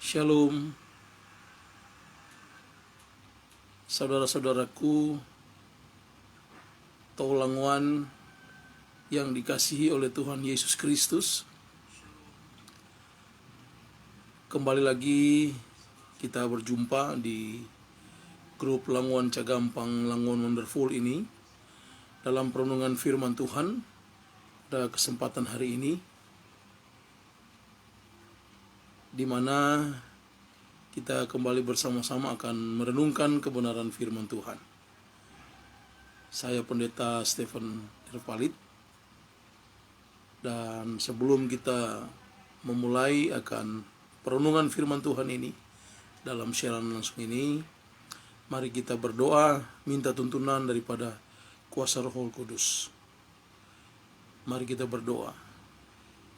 Shalom, saudara-saudaraku, Tolangwan yang dikasihi oleh Tuhan Yesus Kristus. Kembali lagi kita berjumpa di grup Langwan Cagampang Langwan Wonderful ini dalam perenungan firman Tuhan pada kesempatan hari ini, di mana kita kembali bersama-sama akan merenungkan kebenaran firman Tuhan. Saya Pendeta Stephen Irvalit, dan sebelum kita memulai akan perenungan firman Tuhan ini dalam siaran langsung ini, mari kita berdoa minta tuntunan daripada kuasa Roh Kudus. Mari kita berdoa.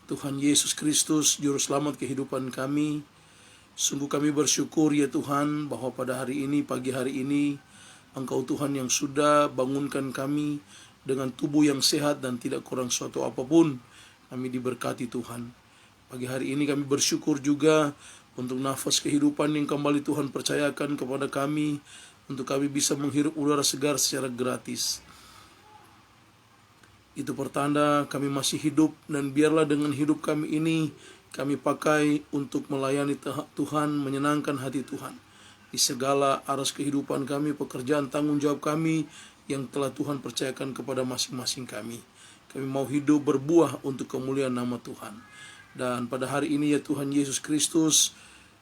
Tuhan Yesus Kristus, Juru Selamat kehidupan kami, sungguh kami bersyukur ya Tuhan bahwa pada hari ini, pagi hari ini, Engkau Tuhan yang sudah bangunkan kami dengan tubuh yang sehat dan tidak kurang suatu apapun. Kami diberkati Tuhan. Pagi hari ini kami bersyukur juga untuk nafas kehidupan yang kembali Tuhan percayakan kepada kami, untuk kami bisa menghirup udara segar secara gratis. Itu pertanda kami masih hidup, dan biarlah dengan hidup kami ini kami pakai untuk melayani Tuhan, menyenangkan hati Tuhan di segala aras kehidupan kami, pekerjaan, tanggung jawab kami yang telah Tuhan percayakan kepada masing-masing kami. Kami mau hidup berbuah untuk kemuliaan nama Tuhan. Dan pada hari ini ya Tuhan Yesus Kristus,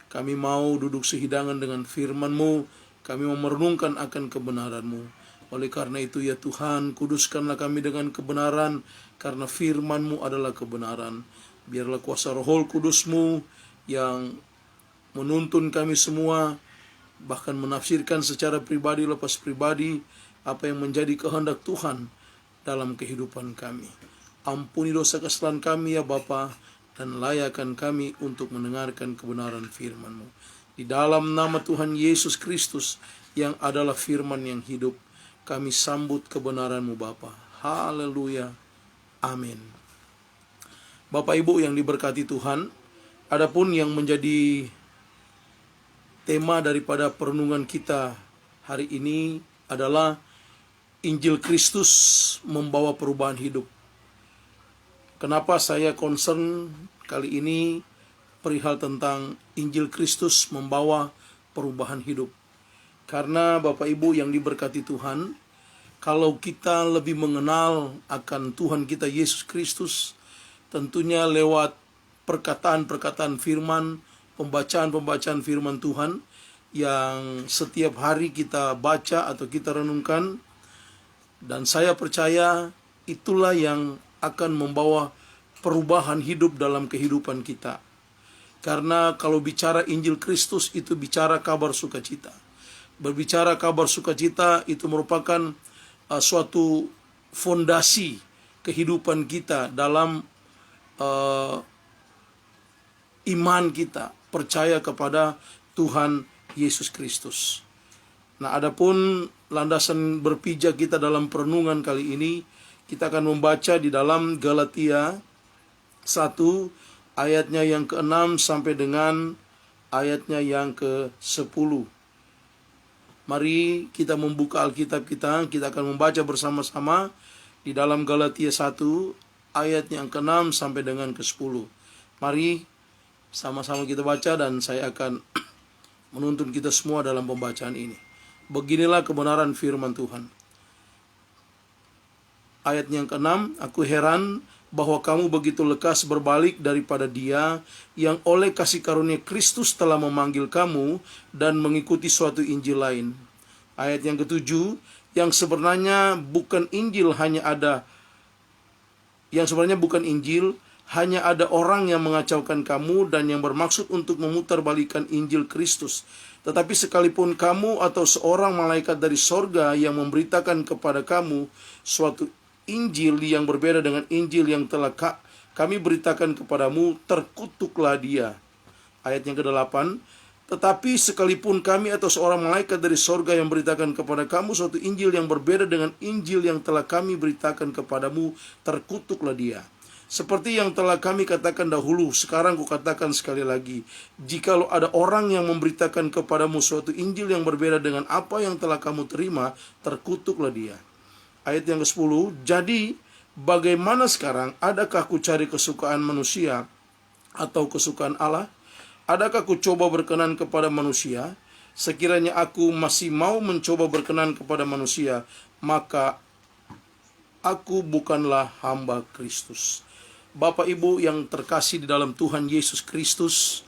kami mau duduk sehidangan dengan firman-Mu, kami mau merenungkan akan kebenaran-Mu. Oleh karena itu ya Tuhan, kuduskanlah kami dengan kebenaran, karena firman-Mu adalah kebenaran. Biarlah kuasa Roh Kudus-Mu yang menuntun kami semua, bahkan menafsirkan secara pribadi lepas pribadi apa yang menjadi kehendak Tuhan dalam kehidupan kami. Ampuni dosa kesalahan kami ya Bapa, dan layakkan kami untuk mendengarkan kebenaran firman-Mu. Di dalam nama Tuhan Yesus Kristus yang adalah firman yang hidup, kami sambut kebenaran-Mu Bapa. Haleluya. Amin. Bapak Ibu yang diberkati Tuhan, adapun yang menjadi tema daripada perenungan kita hari ini adalah Injil Kristus membawa perubahan hidup. Kenapa saya concern kali ini perihal tentang Injil Kristus membawa perubahan hidup? Karena Bapak Ibu yang diberkati Tuhan, kalau kita lebih mengenal akan Tuhan kita Yesus Kristus, tentunya lewat perkataan-perkataan firman, pembacaan-pembacaan firman Tuhan yang setiap hari kita baca atau kita renungkan. Dan saya percaya itulah yang akan membawa perubahan hidup dalam kehidupan kita. Karena kalau bicara Injil Kristus itu bicara kabar sukacita. Berbicara kabar sukacita itu merupakan suatu fondasi kehidupan kita dalam iman kita, percaya kepada Tuhan Yesus Kristus. Nah, adapun landasan berpijak kita dalam perenungan kali ini, kita akan membaca di dalam Galatia 1 ayatnya yang ke-6 sampai dengan ayatnya yang ke-10. Mari kita membuka Alkitab kita akan membaca bersama-sama di dalam Galatia 1 ayat yang ke-6 sampai dengan ke-10. Mari sama-sama kita baca, dan saya akan menuntun kita semua dalam pembacaan ini. Beginilah kebenaran firman Tuhan. Ayat yang ke-6, aku heran bahwa kamu begitu lekas berbalik daripada Dia yang oleh kasih karunia Kristus telah memanggil kamu dan mengikuti suatu Injil lain. Ayat yang ke-7, yang sebenarnya bukan Injil, hanya ada orang yang mengacaukan kamu dan yang bermaksud untuk memutarbalikkan Injil Kristus. Tetapi sekalipun kamu atau seorang malaikat dari sorga yang memberitakan kepada kamu suatu Injil yang berbeda dengan Injil yang telah kami beritakan kepadamu, terkutuklah dia. Ayat yang ke-8, tetapi sekalipun kami atau seorang malaikat dari sorga yang beritakan kepada kamu suatu Injil yang berbeda dengan Injil yang telah kami beritakan kepadamu, terkutuklah dia. Seperti yang telah kami katakan dahulu, sekarang kukatakan sekali lagi, jikalau ada orang yang memberitakan kepadamu suatu Injil yang berbeda dengan apa yang telah kamu terima, terkutuklah dia. Ayat yang ke-10, jadi bagaimana sekarang? Adakah ku cari kesukaan manusia atau kesukaan Allah? Adakah ku coba berkenan kepada manusia? Sekiranya aku masih mau mencoba berkenan kepada manusia, maka aku bukanlah hamba Kristus. Bapak Ibu yang terkasih di dalam Tuhan Yesus Kristus,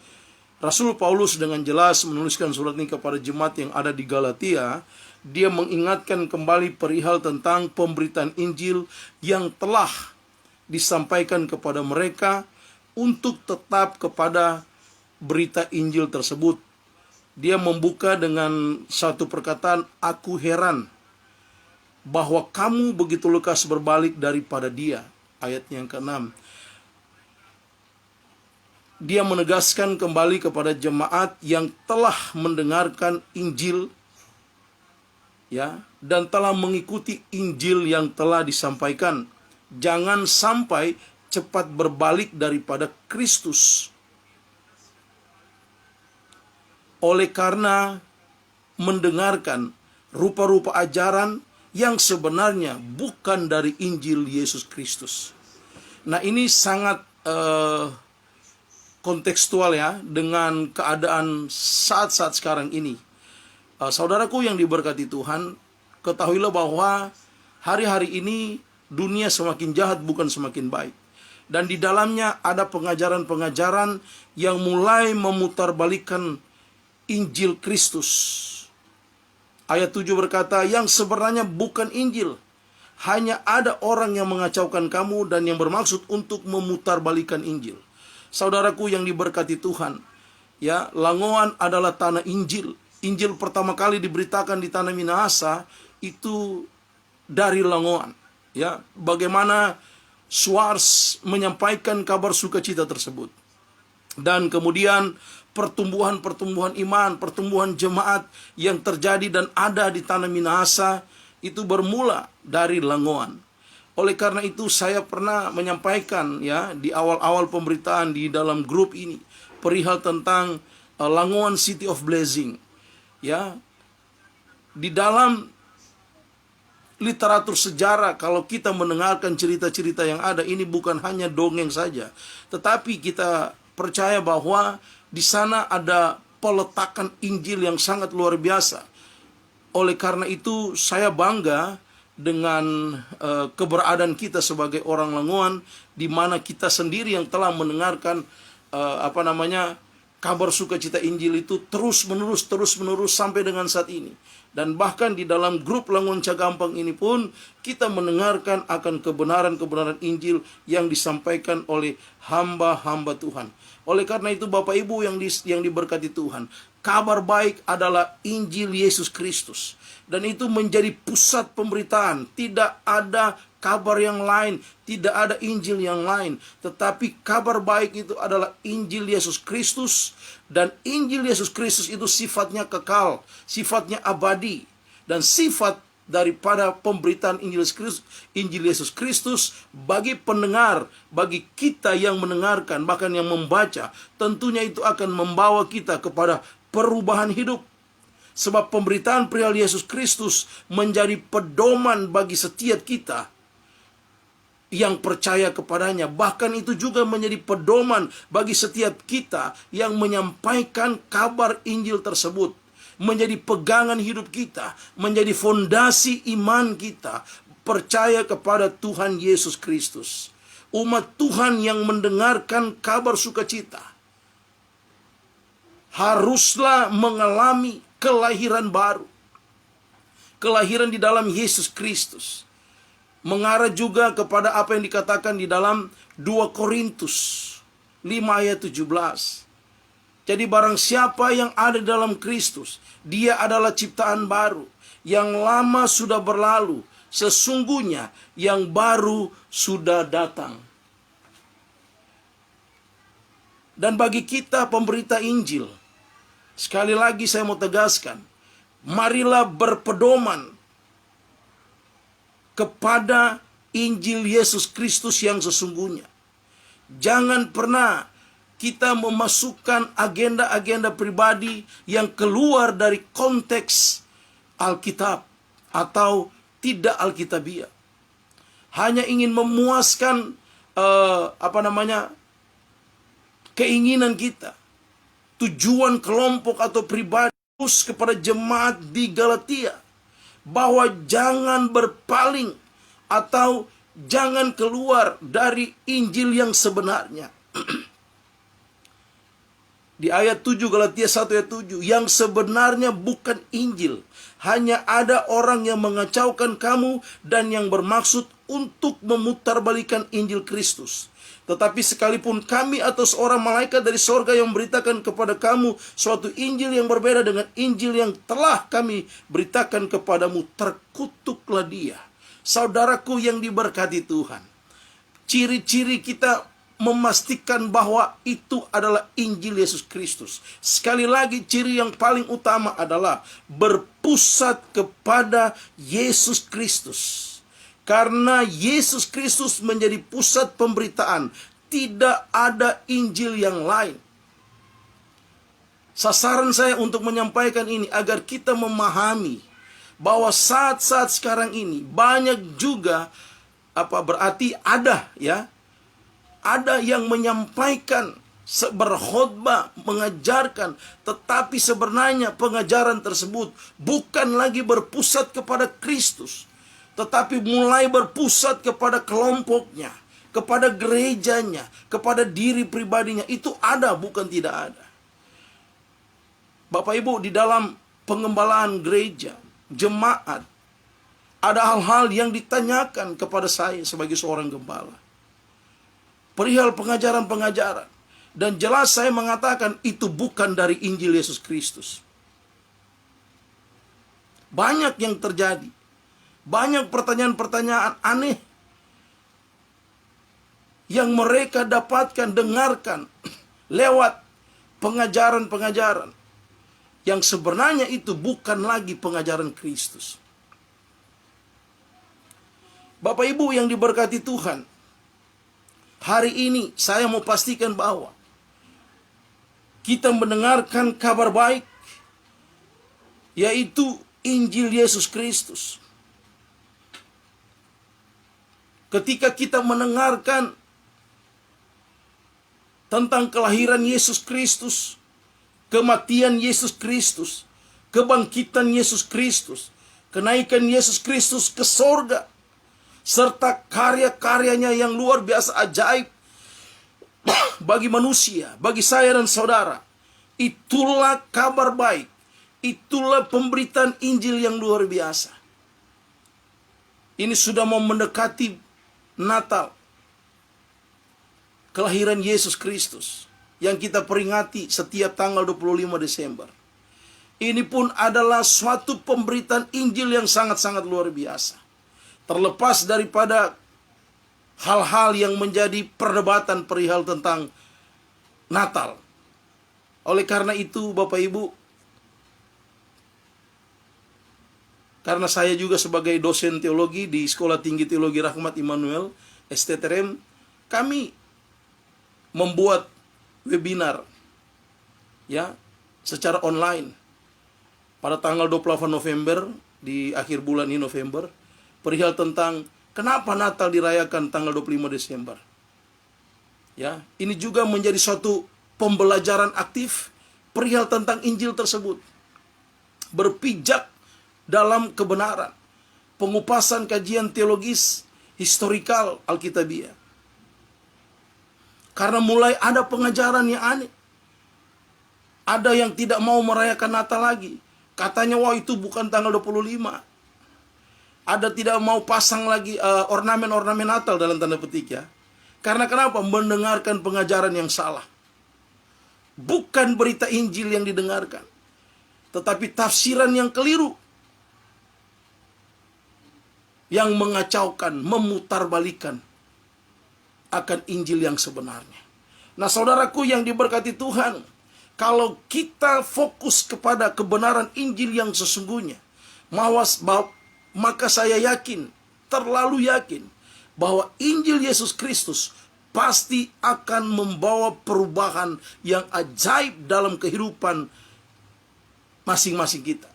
Rasul Paulus dengan jelas menuliskan surat ini kepada jemaat yang ada di Galatia. Dia mengingatkan kembali perihal tentang pemberitaan Injil yang telah disampaikan kepada mereka untuk tetap kepada berita Injil tersebut. Dia membuka dengan satu perkataan, aku heran bahwa kamu begitu lekas berbalik daripada dia. Ayat yang ke-6. Dia menegaskan kembali kepada jemaat yang telah mendengarkan Injil, ya, dan telah mengikuti Injil yang telah disampaikan. Jangan sampai cepat berbalik daripada Kristus. Oleh karena mendengarkan rupa-rupa ajaran yang sebenarnya bukan dari Injil Yesus Kristus. Nah, ini sangat kontekstual ya dengan keadaan saat-saat sekarang ini. Saudaraku yang diberkati Tuhan, ketahuilah bahwa hari-hari ini dunia semakin jahat bukan semakin baik. Dan di dalamnya ada pengajaran-pengajaran yang mulai memutarbalikkan Injil Kristus. Ayat 7 berkata, yang sebenarnya bukan Injil. Hanya ada orang yang mengacaukan kamu dan yang bermaksud untuk memutarbalikkan Injil. Saudaraku yang diberkati Tuhan, ya, Langoan adalah tanah Injil. Injil pertama kali diberitakan di tanah Minahasa itu dari Langoan. Ya, bagaimana Schwartz menyampaikan kabar sukacita tersebut. Dan kemudian pertumbuhan iman, pertumbuhan jemaat yang terjadi dan ada di tanah Minahasa itu bermula dari Langoan. Oleh karena itu saya pernah menyampaikan ya di awal-awal pemberitaan di dalam grup ini perihal tentang Langoan City of Blessing. Ya. Di dalam literatur sejarah kalau kita mendengarkan cerita-cerita yang ada, ini bukan hanya dongeng saja, tetapi kita percaya bahwa di sana ada peletakan Injil yang sangat luar biasa. Oleh karena itu saya bangga dengan keberadaan kita sebagai orang Langoan, di mana kita sendiri yang telah mendengarkan kabar sukacita Injil itu terus menerus sampai dengan saat ini. Dan bahkan di dalam grup Langoan Cagampang ini pun kita mendengarkan akan kebenaran-kebenaran Injil yang disampaikan oleh hamba-hamba Tuhan. Oleh karena itu Bapak Ibu yang diberkati Tuhan, kabar baik adalah Injil Yesus Kristus. Dan itu menjadi pusat pemberitaan. Tidak ada kabar yang lain, tidak ada Injil yang lain. Tetapi kabar baik itu adalah Injil Yesus Kristus. Dan Injil Yesus Kristus itu sifatnya kekal, sifatnya abadi. Dan sifat daripada pemberitaan Injil Yesus Kristus bagi pendengar, bagi kita yang mendengarkan, bahkan yang membaca, tentunya itu akan membawa kita kepada perubahan hidup. Sebab pemberitaan perihal Yesus Kristus menjadi pedoman bagi setiap kita yang percaya kepadanya. Bahkan itu juga menjadi pedoman bagi setiap kita yang menyampaikan kabar Injil tersebut. Menjadi pegangan hidup kita, menjadi fondasi iman kita, percaya kepada Tuhan Yesus Kristus. Umat Tuhan yang mendengarkan kabar sukacita haruslah mengalami kelahiran baru. Kelahiran di dalam Yesus Kristus. Mengarah juga kepada apa yang dikatakan di dalam 2 Korintus 5 ayat 17. Jadi barang siapa yang ada di dalam Kristus, dia adalah ciptaan baru. Yang lama sudah berlalu, sesungguhnya yang baru sudah datang. Dan bagi kita pemberita Injil, sekali lagi saya mau tegaskan, marilah berpedoman kepada Injil Yesus Kristus yang sesungguhnya. Jangan pernah kita memasukkan agenda-agenda pribadi yang keluar dari konteks Alkitab atau tidak Alkitabiah. Hanya ingin memuaskan keinginan kita, tujuan kelompok atau pribadi kepada jemaat di Galatia, bahwa jangan berpaling atau jangan keluar dari Injil yang sebenarnya. Di ayat 7 Galatia 1 ayat 7, yang sebenarnya bukan Injil, hanya ada orang yang mengacaukan kamu dan yang bermaksud untuk memutarbalikan Injil Kristus. Tetapi sekalipun kami atau seorang malaikat dari sorga yang memberitakan kepada kamu suatu Injil yang berbeda dengan Injil yang telah kami beritakan kepadamu, terkutuklah dia. Saudaraku yang diberkati Tuhan, ciri-ciri kita memastikan bahwa itu adalah Injil Yesus Kristus. Sekali lagi, ciri yang paling utama adalah berpusat kepada Yesus Kristus. Karena Yesus Kristus menjadi pusat pemberitaan, tidak ada Injil yang lain. Sasaran saya untuk menyampaikan ini agar kita memahami bahwa saat-saat sekarang ini banyak juga berarti ada yang menyampaikan, berkhotbah, mengajarkan, tetapi sebenarnya pengajaran tersebut bukan lagi berpusat kepada Kristus, tetapi mulai berpusat kepada kelompoknya, kepada gerejanya, kepada diri pribadinya. Itu ada, bukan tidak ada. Bapak Ibu, di dalam pengembalaan gereja, jemaat, ada hal-hal yang ditanyakan kepada saya sebagai seorang gembala, perihal pengajaran-pengajaran. Dan jelas saya mengatakan itu bukan dari Injil Yesus Kristus. Banyak yang terjadi. Banyak pertanyaan-pertanyaan aneh yang mereka dapatkan, dengarkan lewat pengajaran-pengajaran yang sebenarnya itu bukan lagi pengajaran Kristus. Bapak Ibu yang diberkati Tuhan, hari ini saya mau pastikan bahwa kita mendengarkan kabar baik, yaitu Injil Yesus Kristus. Ketika kita mendengarkan tentang kelahiran Yesus Kristus, kematian Yesus Kristus, kebangkitan Yesus Kristus, kenaikan Yesus Kristus ke sorga, serta karya-karyanya yang luar biasa ajaib bagi manusia, bagi saya dan saudara, itulah kabar baik, itulah pemberitaan Injil yang luar biasa. Ini sudah mau mendekati Natal, kelahiran Yesus Kristus yang kita peringati setiap tanggal 25 Desember. Ini pun adalah suatu pemberitaan Injil yang sangat-sangat luar biasa. Terlepas daripada hal-hal yang menjadi perdebatan perihal tentang Natal. Oleh karena itu, Bapak Ibu, karena saya juga sebagai dosen teologi di Sekolah Tinggi Teologi Rahmat Immanuel, STTRM, kami membuat webinar secara online pada tanggal 28 November, di akhir bulan ini November, perihal tentang kenapa Natal dirayakan tanggal 25 Desember. Ini juga menjadi suatu pembelajaran aktif perihal tentang Injil tersebut. Berpijak dalam kebenaran, pengupasan kajian teologis, historikal, Alkitabiah. Karena mulai ada pengajaran yang aneh. Ada yang tidak mau merayakan Natal lagi. Katanya, wah itu bukan tanggal 25. Ada tidak mau pasang lagi ornamen-ornamen Natal dalam tanda petik ya. Karena kenapa? Mendengarkan pengajaran yang salah. Bukan berita Injil yang didengarkan, tetapi tafsiran yang keliru, yang mengacaukan, memutarbalikan akan Injil yang sebenarnya. Nah, saudaraku yang diberkati Tuhan, kalau kita fokus kepada kebenaran Injil yang sesungguhnya, maka saya yakin, terlalu yakin, bahwa Injil Yesus Kristus pasti akan membawa perubahan yang ajaib dalam kehidupan masing-masing kita.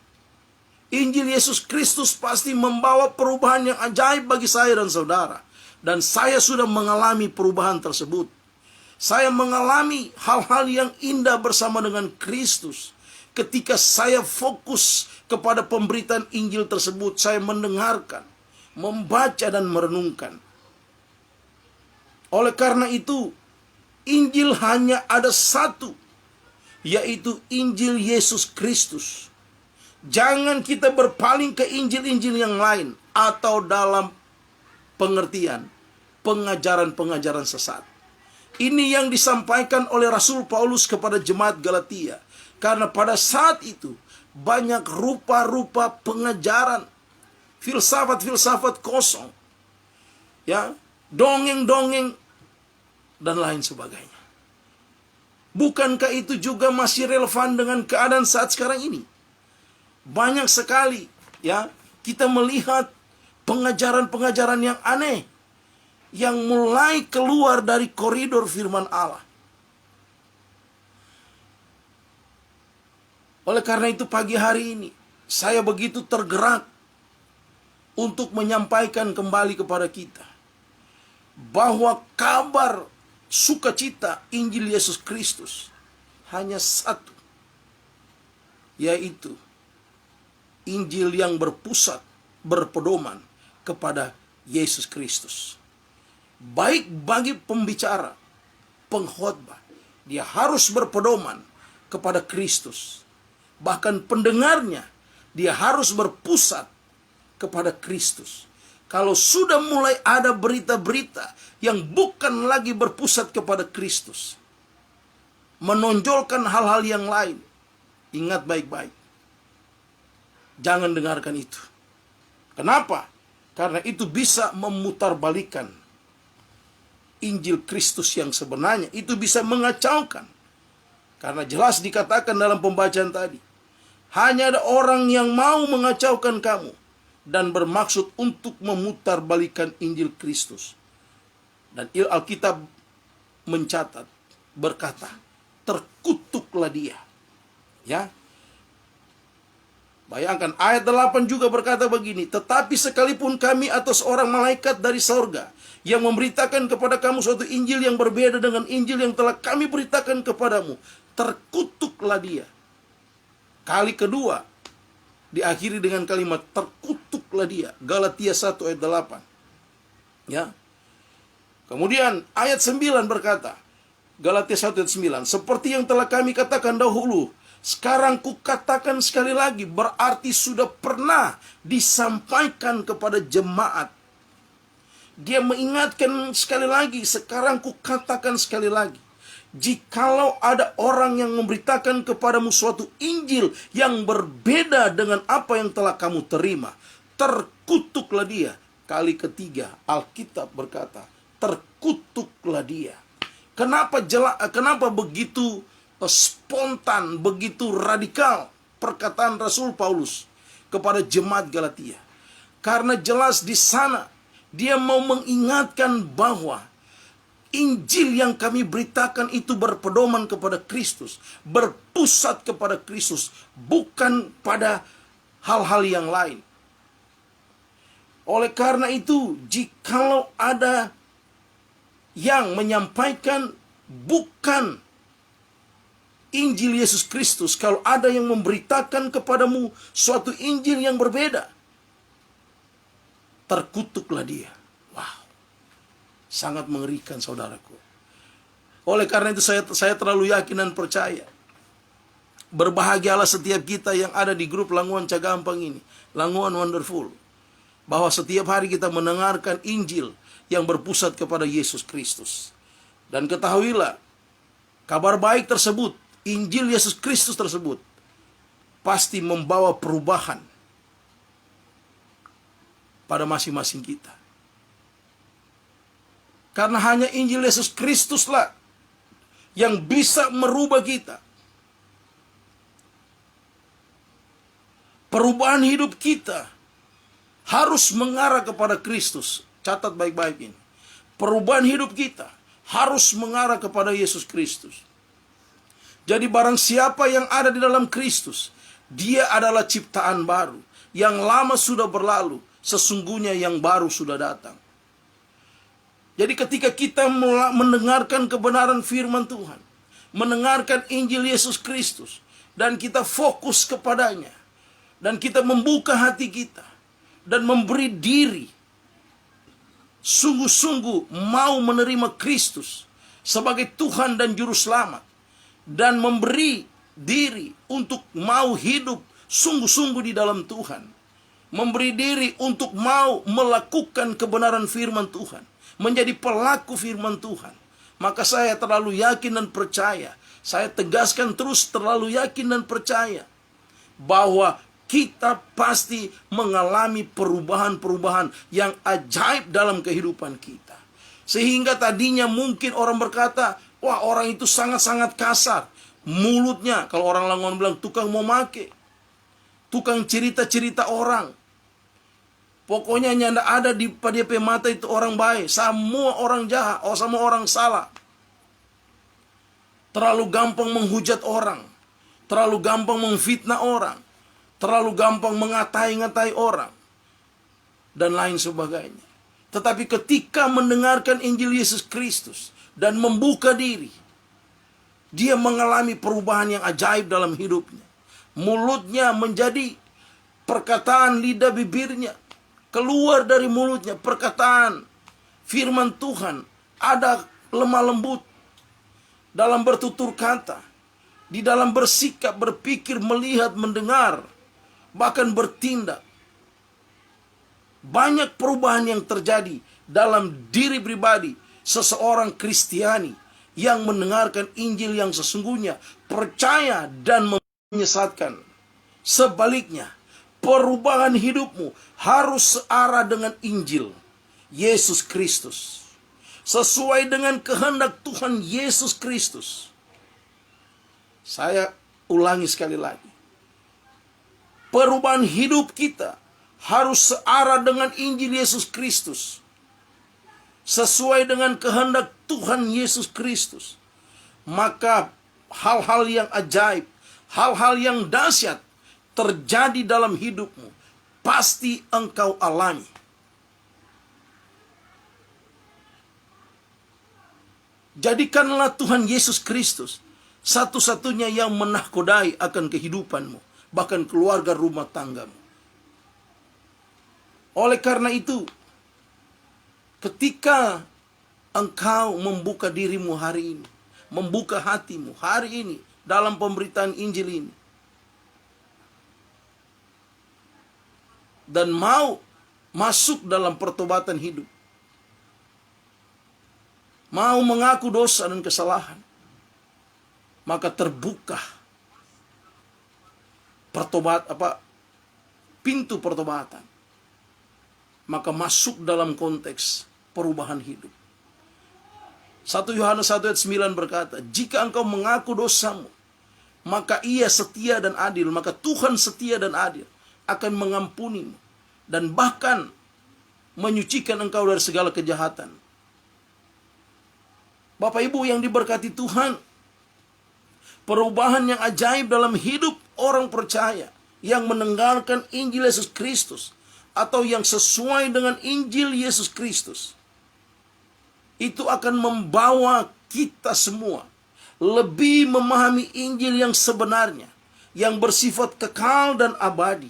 Injil Yesus Kristus pasti membawa perubahan yang ajaib bagi saya dan saudara. Dan saya sudah mengalami perubahan tersebut. Saya mengalami hal-hal yang indah bersama dengan Kristus. Ketika saya fokus kepada pemberitaan Injil tersebut, saya mendengarkan, membaca dan merenungkan. Oleh karena itu, Injil hanya ada satu, yaitu Injil Yesus Kristus. Jangan kita berpaling ke Injil-Injil yang lain atau dalam pengertian pengajaran-pengajaran sesat. Ini yang disampaikan oleh Rasul Paulus kepada jemaat Galatia. Karena pada saat itu banyak rupa-rupa pengajaran, filsafat-filsafat kosong, ya, dongeng-dongeng dan lain sebagainya. Bukankah itu juga masih relevan dengan keadaan saat sekarang ini? Banyak sekali, ya, kita melihat pengajaran-pengajaran yang aneh yang mulai keluar dari koridor firman Allah. Oleh karena itu pagi hari ini saya begitu tergerak untuk menyampaikan kembali kepada kita bahwa kabar sukacita Injil Yesus Kristus hanya satu, yaitu Injil yang berpedoman kepada Yesus Kristus. Baik bagi pembicara, pengkhotbah, dia harus berpedoman kepada Kristus. Bahkan pendengarnya, dia harus berpusat kepada Kristus. Kalau sudah mulai ada berita-berita yang bukan lagi berpusat kepada Kristus, menonjolkan hal-hal yang lain, ingat baik-baik, jangan dengarkan itu. Kenapa? Karena itu bisa memutarbalikkan Injil Kristus yang sebenarnya. Itu bisa mengacaukan. Karena jelas dikatakan dalam pembacaan tadi, hanya ada orang yang mau mengacaukan kamu dan bermaksud untuk memutarbalikkan Injil Kristus. Dan Alkitab mencatat, berkata, terkutuklah dia. Ya. Bayangkan ayat 8 juga berkata begini, tetapi sekalipun kami atau seorang malaikat dari sorga yang memberitakan kepada kamu suatu Injil yang berbeda dengan Injil yang telah kami beritakan kepadamu, terkutuklah dia. Kali kedua diakhiri dengan kalimat terkutuklah dia. Galatia 1 ayat 8. Ya. Kemudian ayat 9 berkata, Galatia 1 ayat 9, seperti yang telah kami katakan dahulu, sekarang ku katakan sekali lagi, berarti sudah pernah disampaikan kepada jemaat. Dia mengingatkan sekali lagi, sekarang ku katakan sekali lagi. Jikalau ada orang yang memberitakan kepadamu suatu Injil yang berbeda dengan apa yang telah kamu terima, terkutuklah dia. Kali ketiga Alkitab berkata, terkutuklah dia. Kenapa begitu spontan, begitu radikal perkataan Rasul Paulus kepada jemaat Galatia? Karena jelas di sana dia mau mengingatkan bahwa Injil yang kami beritakan itu berpedoman kepada Kristus, berpusat kepada Kristus, bukan pada hal-hal yang lain. Oleh karena itu, jikalau ada yang menyampaikan bukan Injil Yesus Kristus, kalau ada yang memberitakan kepadamu suatu Injil yang berbeda, terkutuklah dia. Wow, sangat mengerikan saudaraku. Oleh karena itu saya terlalu yakin dan percaya, berbahagialah setiap kita yang ada di grup Languan Cagampang ini, Languan Wonderful, bahwa setiap hari kita mendengarkan Injil yang berpusat kepada Yesus Kristus. Dan ketahuilah, kabar baik tersebut, Injil Yesus Kristus tersebut, pasti membawa perubahan pada masing-masing kita. Karena hanya Injil Yesus Kristuslah yang bisa merubah kita. Perubahan hidup kita harus mengarah kepada Kristus. Catat baik-baik ini. Perubahan hidup kita harus mengarah kepada Yesus Kristus. Jadi barang siapa yang ada di dalam Kristus, dia adalah ciptaan baru. Yang lama sudah berlalu, sesungguhnya yang baru sudah datang. Jadi ketika kita mendengarkan kebenaran firman Tuhan, mendengarkan Injil Yesus Kristus, dan kita fokus kepadanya, dan kita membuka hati kita, dan memberi diri, sungguh-sungguh mau menerima Kristus sebagai Tuhan dan Juru Selamat, dan memberi diri untuk mau hidup sungguh-sungguh di dalam Tuhan, memberi diri untuk mau melakukan kebenaran firman Tuhan, menjadi pelaku firman Tuhan, maka saya terlalu yakin dan percaya, saya tegaskan terus, terlalu yakin dan percaya bahwa kita pasti mengalami perubahan-perubahan yang ajaib dalam kehidupan kita. Sehingga tadinya mungkin orang berkata, wah, orang itu sangat-sangat kasar. Mulutnya, kalau orang Lamongan bilang, tukang mau make, tukang cerita-cerita orang. Pokoknya nyanda ada di DP mata itu orang baik. Semua orang jahat, semua orang salah. Terlalu gampang menghujat orang, terlalu gampang memfitnah orang, terlalu gampang mengatai-ngatai orang, dan lain sebagainya. Tetapi ketika mendengarkan Injil Yesus Kristus dan membuka diri, dia mengalami perubahan yang ajaib dalam hidupnya. Mulutnya menjadi perkataan, lidah bibirnya keluar dari mulutnya perkataan firman Tuhan. Ada lemah lembut dalam bertutur kata, di dalam bersikap, berpikir, melihat, mendengar, bahkan bertindak. Banyak perubahan yang terjadi dalam diri pribadi seseorang Kristiani yang mendengarkan Injil yang sesungguhnya, percaya dan menyesatkan. Sebaliknya, perubahan hidupmu harus searah dengan Injil Yesus Kristus, sesuai dengan kehendak Tuhan Yesus Kristus. Saya ulangi sekali lagi, perubahan hidup kita harus searah dengan Injil Yesus Kristus, sesuai dengan kehendak Tuhan Yesus Kristus. Maka hal-hal yang ajaib, hal-hal yang dahsyat terjadi dalam hidupmu, pasti engkau alami. Jadikanlah Tuhan Yesus Kristus satu-satunya yang menahkodai akan kehidupanmu, bahkan keluarga rumah tanggamu. Oleh karena itu, ketika engkau membuka dirimu hari ini, membuka hatimu hari ini dalam pemberitaan Injil ini, dan mau masuk dalam pertobatan hidup, mau mengaku dosa dan kesalahan, maka terbuka pintu pertobatan. Maka masuk dalam konteks perubahan hidup. 1 Yohanes 1 ayat 9 berkata, jika engkau mengaku dosamu, maka ia setia dan adil, maka Tuhan setia dan adil akan mengampunimu dan bahkan menyucikan engkau dari segala kejahatan. Bapak Ibu yang diberkati Tuhan, perubahan yang ajaib dalam hidup orang percaya yang mendengarkan Injil Yesus Kristus, atau yang sesuai dengan Injil Yesus Kristus, itu akan membawa kita semua lebih memahami Injil yang sebenarnya, yang bersifat kekal dan abadi,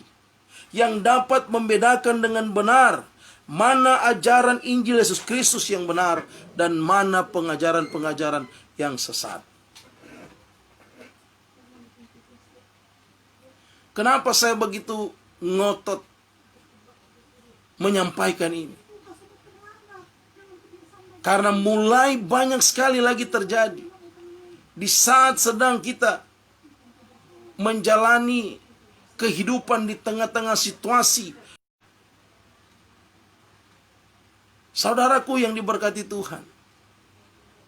yang dapat membedakan dengan benar mana ajaran Injil Yesus Kristus yang benar dan mana pengajaran-pengajaran yang sesat. Kenapa saya begitu ngotot menyampaikan ini? Karena mulai banyak sekali lagi terjadi di saat sedang kita menjalani kehidupan di tengah-tengah situasi. Saudaraku yang diberkati Tuhan,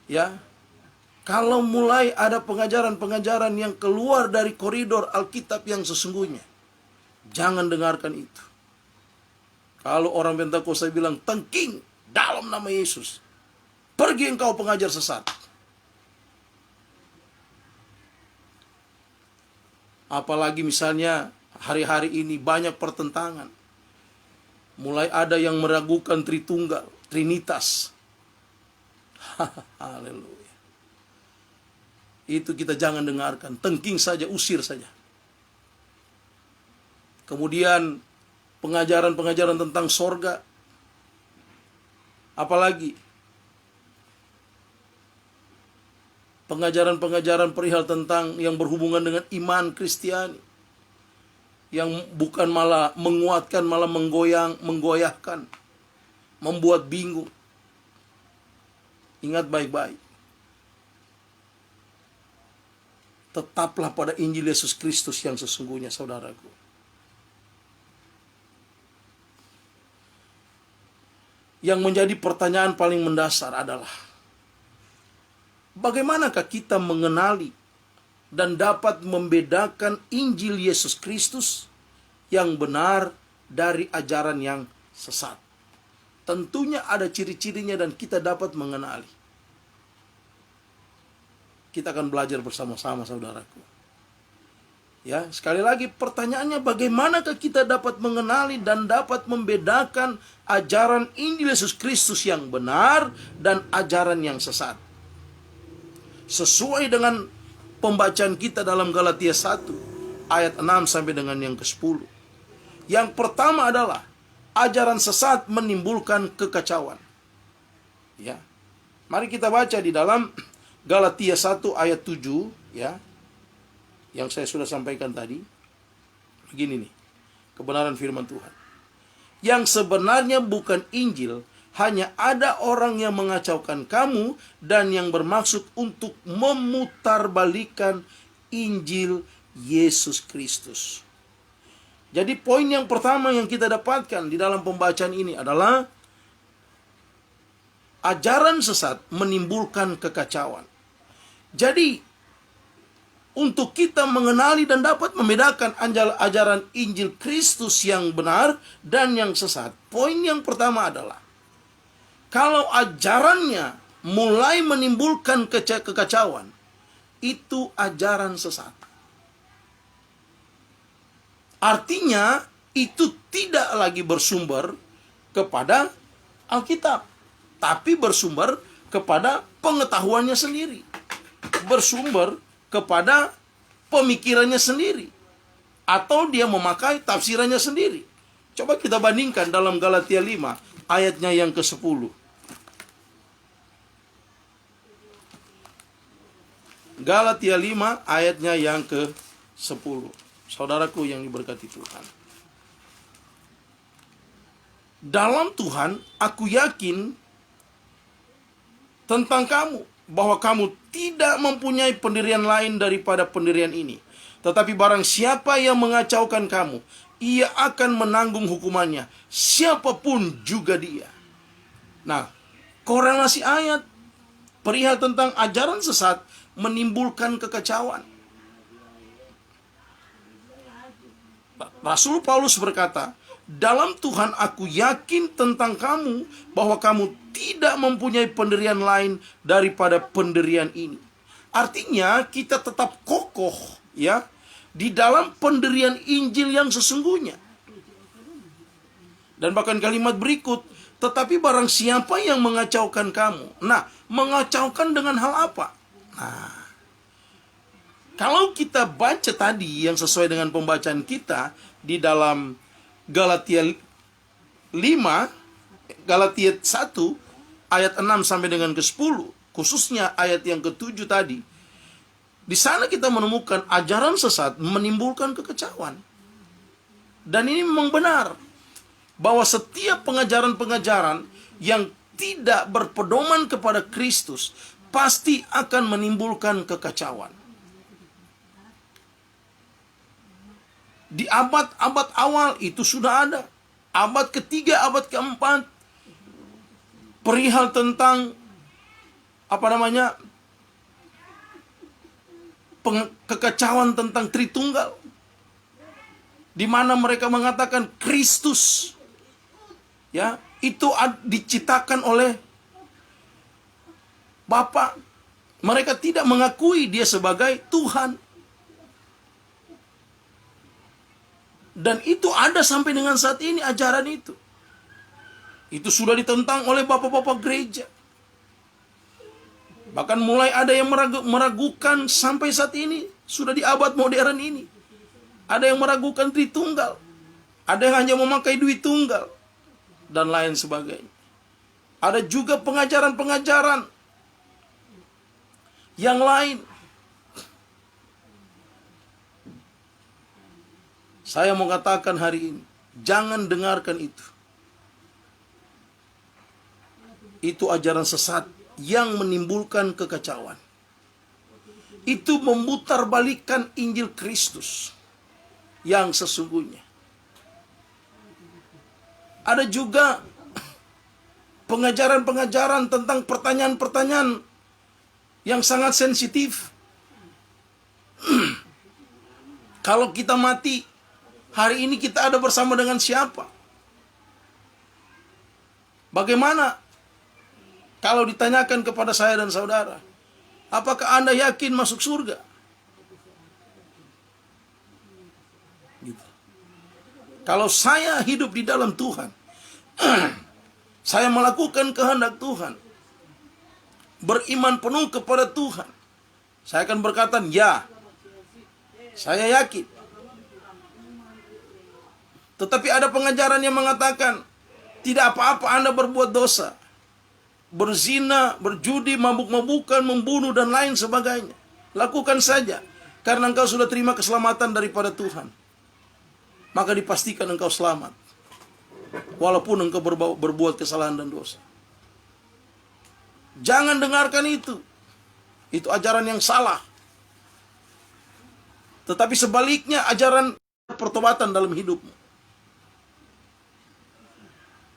ya, kalau mulai ada pengajaran-pengajaran yang keluar dari koridor Alkitab yang sesungguhnya, jangan dengarkan itu. Kalau orang Pentakosta bilang tengking dalam nama Yesus, Pergi engkau pengajar sesat. Apalagi misalnya hari-hari ini banyak pertentangan. Mulai ada yang meragukan Tritunggal, Trinitas. Haleluya. Itu kita jangan dengarkan. Tengking saja, usir saja. Kemudian pengajaran-pengajaran tentang sorga. Apalagi pengajaran-pengajaran perihal tentang yang berhubungan dengan iman Kristiani. Yang bukan malah menguatkan, malah menggoyahkan, membuat bingung. Ingat baik-baik. Tetaplah pada Injil Yesus Kristus yang sesungguhnya, saudaraku. Yang menjadi pertanyaan paling mendasar adalah, bagaimanakah kita mengenali dan dapat membedakan Injil Yesus Kristus yang benar dari ajaran yang sesat? Tentunya ada ciri-cirinya dan kita dapat mengenali. Kita akan belajar bersama-sama, saudaraku. Ya, sekali lagi pertanyaannya, bagaimanakah kita dapat mengenali dan dapat membedakan ajaran Injil Yesus Kristus yang benar dan ajaran yang sesat? Sesuai dengan pembacaan kita dalam Galatia 1 ayat 6 sampai dengan yang ke-10. Yang pertama adalah ajaran sesat menimbulkan kekacauan. Ya. Mari kita baca di dalam Galatia 1 ayat 7 ya. Yang saya sudah sampaikan tadi. Begini nih, kebenaran firman Tuhan. Yang sebenarnya bukan Injil, hanya ada orang yang mengacaukan kamu dan yang bermaksud untuk memutarbalikkan Injil Yesus Kristus. Jadi poin yang pertama yang kita dapatkan di dalam pembacaan ini adalah ajaran sesat menimbulkan kekacauan. Jadi untuk kita mengenali dan dapat membedakan ajaran Injil Kristus yang benar dan yang sesat, poin yang pertama adalah kalau ajarannya mulai menimbulkan kekacauan, itu ajaran sesat. Artinya, itu tidak lagi bersumber kepada Alkitab, tapi bersumber kepada pengetahuannya sendiri. Bersumber kepada pemikirannya sendiri. Atau dia memakai tafsirannya sendiri. Coba kita bandingkan dalam Galatia 5, ayatnya yang ke-10. Galatia 5 ayatnya yang ke-10. Saudaraku yang diberkati Tuhan. Dalam Tuhan aku yakin tentang kamu, bahwa kamu tidak mempunyai pendirian lain daripada pendirian ini. Tetapi barang siapa yang mengacaukan kamu, ia akan menanggung hukumannya, siapapun juga dia. Nah, korelasi ayat perihal tentang ajaran sesat menimbulkan kekacauan. Rasul Paulus berkata, dalam Tuhan aku yakin tentang kamu, bahwa kamu tidak mempunyai pendirian lain daripada pendirian ini. Artinya kita tetap kokoh ya di dalam pendirian Injil yang sesungguhnya. Dan bahkan kalimat berikut, tetapi barang siapa yang mengacaukan kamu. Nah, mengacaukan dengan hal apa? Nah, kalau kita baca tadi yang sesuai dengan pembacaan kita di dalam Galatia 5, Galatia 1 ayat 6 sampai dengan ke-10, khususnya ayat yang ke-7 tadi. Di sana kita menemukan ajaran sesat menimbulkan kekacauan. Dan ini memang benar bahwa setiap pengajaran-pengajaran yang tidak berpedoman kepada Kristus pasti akan menimbulkan kekacauan. Di abad-abad awal itu sudah ada. Abad ketiga, abad keempat, perihal tentang kekacauan tentang Tritunggal, di mana mereka mengatakan Kristus ya itu diciptakan oleh Bapa. Mereka tidak mengakui dia sebagai Tuhan. Dan itu ada sampai dengan saat ini ajaran itu. Itu sudah ditentang oleh bapak-bapak gereja. Bahkan mulai ada yang meragukan sampai saat ini, sudah di abad modern ini. Ada yang meragukan Tritunggal. Ada yang hanya memakai duit tunggal. Dan lain sebagainya. Ada juga pengajaran-pengajaran yang lain. Saya mau katakan hari ini, jangan dengarkan itu. Itu ajaran sesat yang menimbulkan kekacauan. Itu memutarbalikkan Injil Kristus yang sesungguhnya. Ada juga pengajaran-pengajaran tentang pertanyaan-pertanyaan yang sangat sensitif. Kalau kita mati, hari ini kita ada bersama dengan siapa? Bagaimana kalau ditanyakan kepada saya dan saudara, apakah Anda yakin masuk surga? Gitu. Kalau saya hidup di dalam Tuhan, saya melakukan kehendak Tuhan, beriman penuh kepada Tuhan, saya akan berkata, ya, saya yakin. Tetapi ada pengajaran yang mengatakan, tidak apa-apa Anda berbuat dosa, berzina, berjudi, mabuk-mabukan, membunuh, dan lain sebagainya. Lakukan saja, karena engkau sudah terima keselamatan daripada Tuhan. Maka dipastikan engkau selamat, walaupun engkau berbuat kesalahan dan dosa. Jangan dengarkan itu. Itu ajaran yang salah. Tetapi sebaliknya, ajaran pertobatan dalam hidupmu.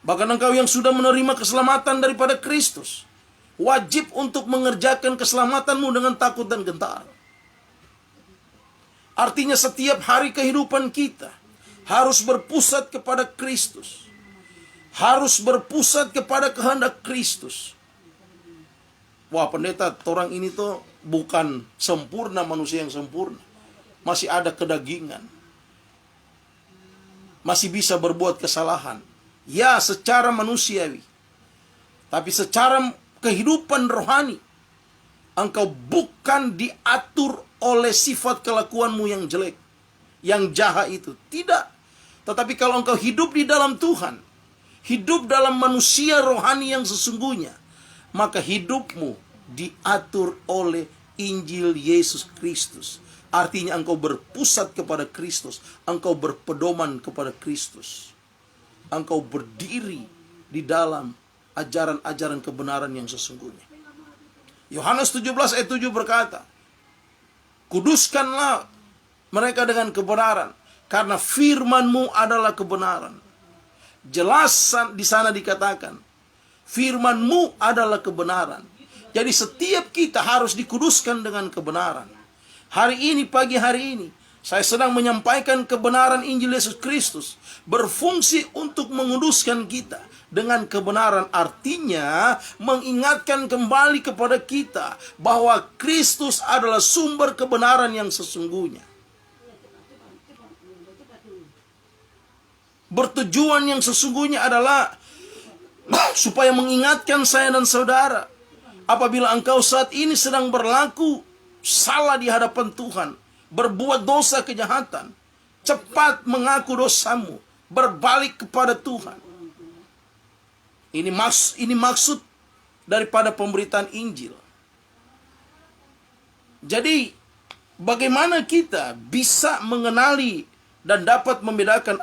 Bahkan engkau yang sudah menerima keselamatan daripada Kristus, wajib untuk mengerjakan keselamatanmu dengan takut dan gentar. Artinya setiap hari kehidupan kita harus berpusat kepada Kristus. Harus berpusat kepada kehendak Kristus. Wah, pendeta, orang ini tuh bukan sempurna, manusia yang sempurna. Masih ada kedagingan. Masih bisa berbuat kesalahan. Ya, secara manusiawi. Tapi secara kehidupan rohani, engkau bukan diatur oleh sifat kelakuanmu yang jelek, yang jahat itu. Tidak. Tetapi kalau engkau hidup di dalam Tuhan, hidup dalam manusia rohani yang sesungguhnya, maka hidupmu diatur oleh Injil Yesus Kristus. Artinya engkau berpusat kepada Kristus, engkau berpedoman kepada Kristus. Engkau berdiri di dalam ajaran-ajaran kebenaran yang sesungguhnya. Yohanes 17 ayat 7 berkata, kuduskanlah mereka dengan kebenaran, karena firman-Mu adalah kebenaran. Jelas di sana dikatakan, firman-Mu adalah kebenaran. Jadi setiap kita harus dikuduskan dengan kebenaran. Hari ini, pagi hari ini, saya sedang menyampaikan kebenaran Injil Yesus Kristus, berfungsi untuk menguduskan kita dengan kebenaran. Artinya mengingatkan kembali kepada kita bahwa Kristus adalah sumber kebenaran yang sesungguhnya. Bertujuan yang sesungguhnya adalah supaya mengingatkan saya dan saudara, apabila engkau saat ini sedang berlaku salah di hadapan Tuhan, berbuat dosa kejahatan, cepat mengaku dosamu, berbalik kepada Tuhan. Ini maksud daripada pemberitaan Injil. Jadi, bagaimana kita bisa mengenali dan dapat membedakan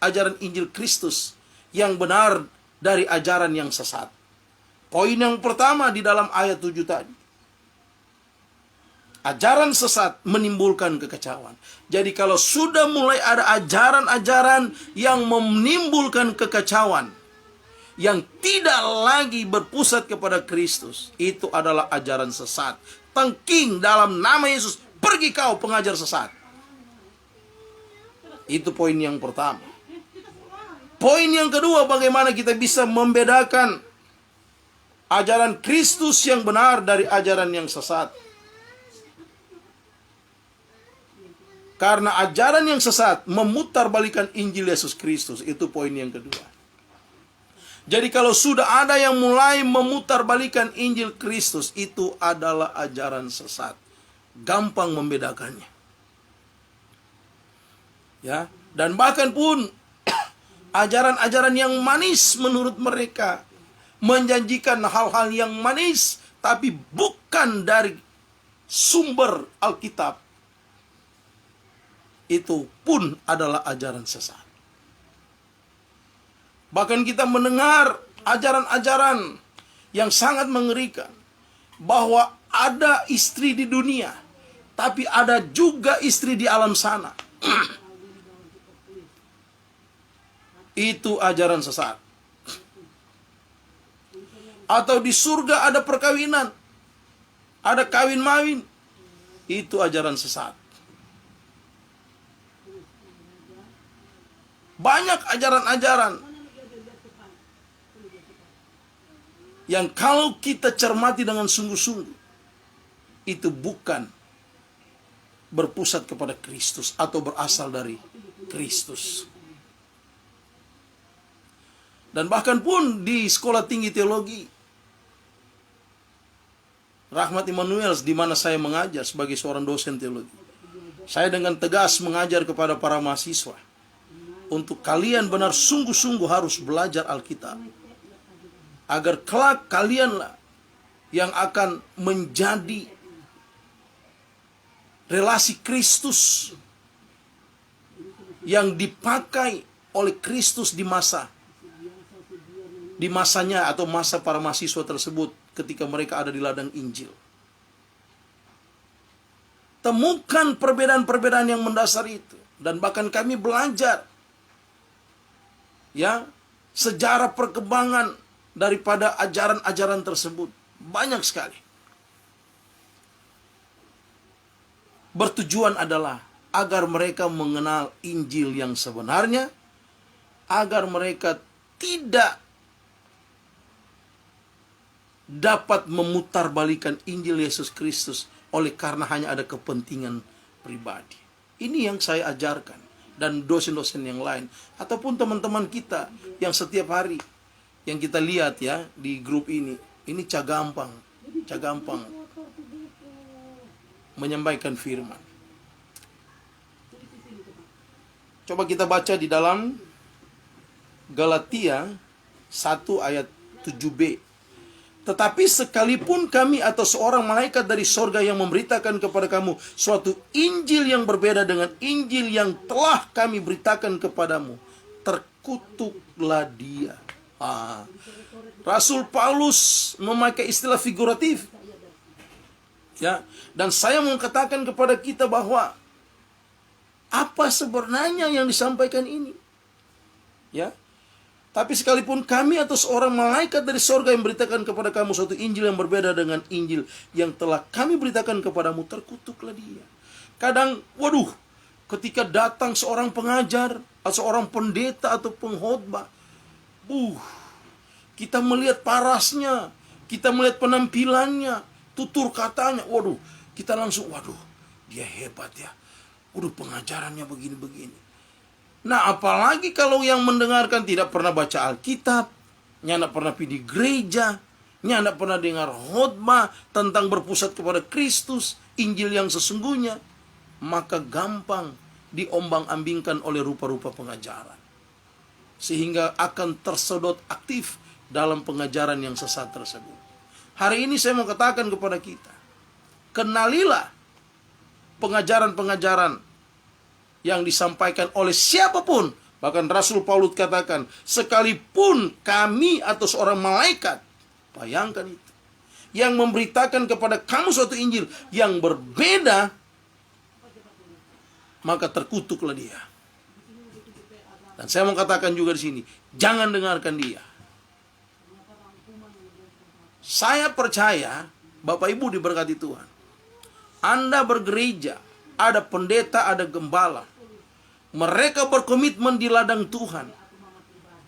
ajaran Injil Kristus yang benar dari ajaran yang sesat? Poin yang pertama di dalam ayat 7 tadi. Ajaran sesat menimbulkan kekacauan. Jadi kalau sudah mulai ada ajaran-ajaran yang menimbulkan kekacauan, yang tidak lagi berpusat kepada Kristus, itu adalah ajaran sesat. Tengking dalam nama Yesus, pergi kau pengajar sesat. Itu poin yang pertama. Poin yang kedua, bagaimana kita bisa membedakan ajaran Kristus yang benar dari ajaran yang sesat. Karena ajaran yang sesat memutarbalikan Injil Yesus Kristus. Itu poin yang kedua. Jadi kalau sudah ada yang mulai memutarbalikan Injil Kristus, itu adalah ajaran sesat. Gampang membedakannya. Ya, dan bahkan pun ajaran-ajaran yang manis menurut mereka, menjanjikan hal-hal yang manis, tapi bukan dari sumber Alkitab, itu pun adalah ajaran sesat. Bahkan kita mendengar ajaran-ajaran yang sangat mengerikan, bahwa ada istri di dunia, tapi ada juga istri di alam sana. Itu ajaran sesat. Atau di surga ada perkawinan, ada kawin-mawin. Itu ajaran sesat. Banyak ajaran-ajaran yang kalau kita cermati dengan sungguh-sungguh, itu bukan berpusat kepada Kristus atau berasal dari Kristus. Dan bahkan pun di sekolah tinggi teologi Rahmat Immanuel, di mana saya mengajar sebagai seorang dosen teologi, saya dengan tegas mengajar kepada para mahasiswa, untuk kalian benar sungguh-sungguh harus belajar Alkitab, agar kelak kalianlah yang akan menjadi relasi Kristus yang dipakai oleh Kristus di masanya atau masa para mahasiswa tersebut ketika mereka ada di ladang Injil. Temukan perbedaan-perbedaan yang mendasar itu, dan bahkan kami belajar ya sejarah perkembangan daripada ajaran-ajaran tersebut. Banyak sekali. Bertujuan adalah agar mereka mengenal Injil yang sebenarnya, agar mereka tidak dapat memutarbalikan Injil Yesus Kristus oleh karena hanya ada kepentingan pribadi. Ini yang saya ajarkan, dan dosen-dosen yang lain ataupun teman-teman kita yang setiap hari yang kita lihat ya di grup ini cagampang menyampaikan firman. Coba kita baca di dalam Galatia 1 ayat 7b. Tetapi sekalipun kami atau seorang malaikat dari sorga yang memberitakan kepada kamu suatu Injil yang berbeda dengan Injil yang telah kami beritakan kepadamu, terkutuklah dia. Rasul Paulus memakai istilah figuratif. Ya, dan saya mau katakan kepada kita bahwa apa sebenarnya yang disampaikan ini? Ya. Tapi sekalipun kami atau seorang malaikat dari sorga yang beritakan kepada kamu suatu Injil yang berbeda dengan Injil yang telah kami beritakan kepadamu, terkutuklah dia. Kadang, ketika datang seorang pengajar, atau seorang pendeta atau pengkhotbah, kita melihat parasnya, kita melihat penampilannya, tutur katanya, kita langsung, dia hebat ya. Pengajarannya begini-begini. Nah, apalagi kalau yang mendengarkan tidak pernah baca Alkitab, tidak pernah pergi di gereja, tidak pernah dengar khotbah tentang berpusat kepada Kristus, Injil yang sesungguhnya, maka gampang diombang-ambingkan oleh rupa-rupa pengajaran. Sehingga akan tersedot aktif dalam pengajaran yang sesat tersebut. Hari ini saya mau katakan kepada kita, kenalilah pengajaran-pengajaran yang disampaikan oleh siapapun. Bahkan Rasul Paulus katakan, sekalipun kami atau seorang malaikat, bayangkan itu, yang memberitakan kepada kamu suatu Injil yang berbeda, maka terkutuklah dia. Dan saya mau katakan juga di sini, jangan dengarkan dia. Saya percaya, Bapak Ibu diberkati Tuhan, Anda bergereja, ada pendeta, ada gembala, mereka berkomitmen di ladang Tuhan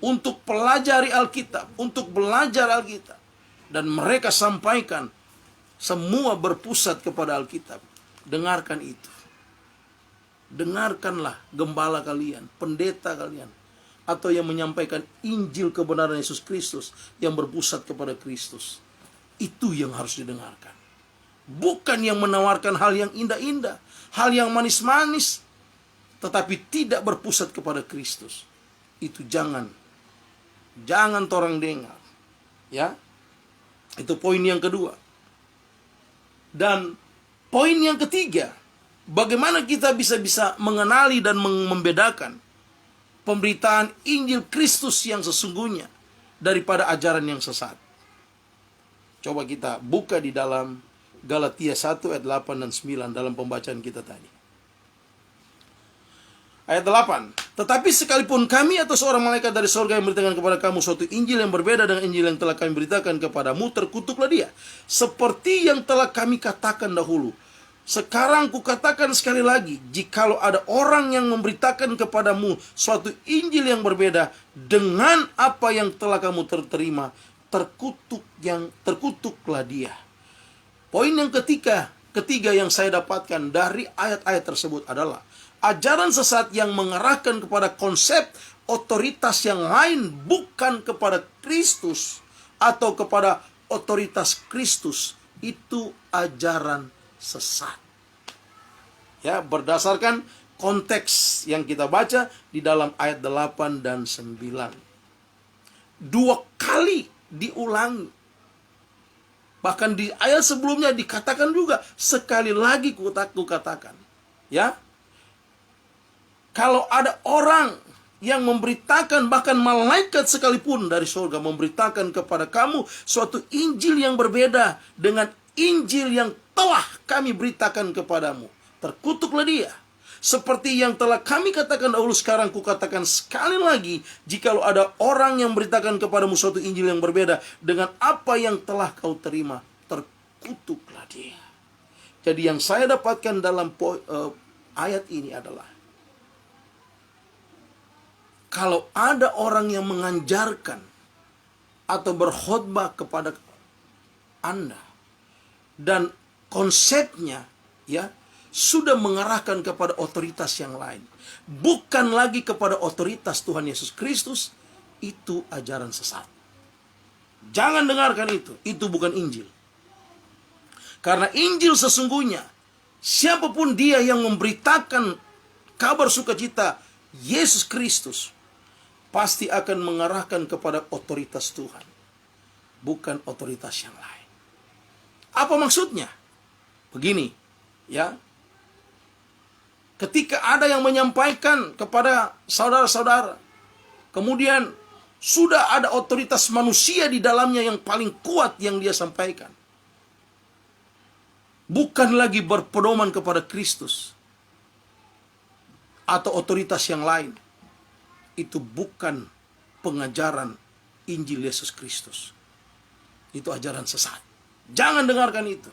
untuk pelajari Alkitab, untuk belajar Alkitab. dan mereka sampaikan, semua berpusat kepada Alkitab. Dengarkan itu. Dengarkanlah gembala kalian, pendeta kalian, atau yang menyampaikan Injil kebenaran Yesus Kristus yang berpusat kepada Kristus. Itu yang harus didengarkan. Bukan yang menawarkan hal yang indah-indah, hal yang manis-manis, tetapi tidak berpusat kepada Kristus. Itu jangan torang dengar. Ya. Itu poin yang kedua. Dan poin yang ketiga, bagaimana kita bisa mengenali dan membedakan pemberitaan Injil Kristus yang sesungguhnya daripada ajaran yang sesat. Coba kita buka di dalam Galatia 1 ayat 8 dan 9 dalam pembacaan kita tadi. Ayat 8. Tetapi sekalipun kami atau seorang malaikat dari sorga yang memberitakan kepada kamu suatu Injil yang berbeda dengan Injil yang telah kami beritakan kepadamu, terkutuklah dia. Seperti yang telah kami katakan dahulu. Sekarang kukatakan sekali lagi, jikalau ada orang yang memberitakan kepadamu suatu Injil yang berbeda dengan apa yang telah kamu terima, terkutuklah dia. Poin yang ketiga yang saya dapatkan dari ayat-ayat tersebut adalah ajaran sesat yang mengarahkan kepada konsep otoritas yang lain, bukan kepada Kristus atau kepada otoritas Kristus. Itu ajaran sesat. Ya, berdasarkan konteks yang kita baca di dalam ayat 8 dan 9. 2 kali diulangi. Bahkan di ayat sebelumnya dikatakan juga, sekali lagi kukatakan. Ya. Kalau ada orang yang memberitakan, bahkan malaikat sekalipun dari surga memberitakan kepada kamu suatu Injil yang berbeda dengan Injil yang telah kami beritakan kepadamu, terkutuklah dia. Seperti yang telah kami katakan dahulu, sekarang kukatakan sekali lagi, jikalau ada orang yang beritakan kepadamu suatu Injil yang berbeda dengan apa yang telah kau terima, terkutuklah dia. Jadi yang saya dapatkan dalam ayat ini adalah, kalau ada orang yang mengajarkan atau berkhotbah kepada Anda dan konsepnya ya sudah mengarahkan kepada otoritas yang lain, bukan lagi kepada otoritas Tuhan Yesus Kristus, itu ajaran sesat. Jangan dengarkan itu bukan Injil. Karena Injil sesungguhnya, siapapun dia yang memberitakan kabar sukacita Yesus Kristus, pasti akan mengarahkan kepada otoritas Tuhan, bukan otoritas yang lain. Apa maksudnya? Begini, ya. Ketika ada yang menyampaikan kepada saudara-saudara, kemudian sudah ada otoritas manusia di dalamnya yang paling kuat yang dia sampaikan, bukan lagi berpedoman kepada Kristus atau otoritas yang lain. Itu bukan pengajaran Injil Yesus Kristus. Itu ajaran sesat. Jangan dengarkan itu.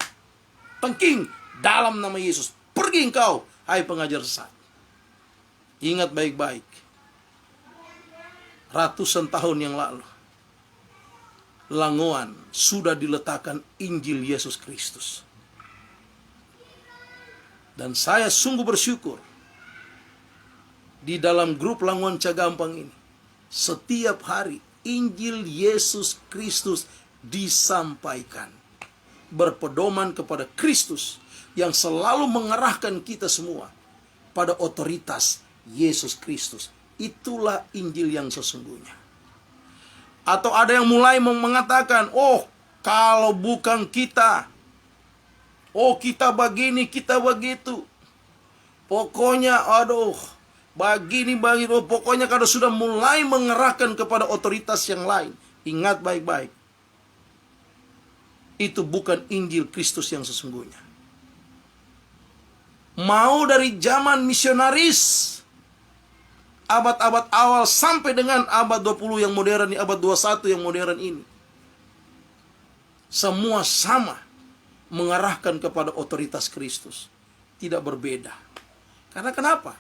Tengking dalam nama Yesus. Pergi engkau, hai pengajar sesat. Ingat baik-baik. Ratusan tahun yang lalu, Langoan sudah diletakkan Injil Yesus Kristus. Dan saya sungguh bersyukur, di dalam grup Langoan Cagampang ini, setiap hari Injil Yesus Kristus disampaikan. Berpedoman kepada Kristus yang selalu mengarahkan kita semua pada otoritas Yesus Kristus. Itulah Injil yang sesungguhnya. Atau ada yang mulai mengatakan, oh kalau bukan kita, oh kita begini, kita begitu. Pokoknya aduh, begini, pokoknya kalau sudah mulai mengerahkan kepada otoritas yang lain, ingat baik-baik, itu bukan Injil Kristus yang sesungguhnya. Mau dari zaman misionaris, abad-abad awal sampai dengan abad 20 yang modern, abad 21 yang modern ini, semua sama mengarahkan kepada otoritas Kristus. Tidak berbeda. Karena kenapa?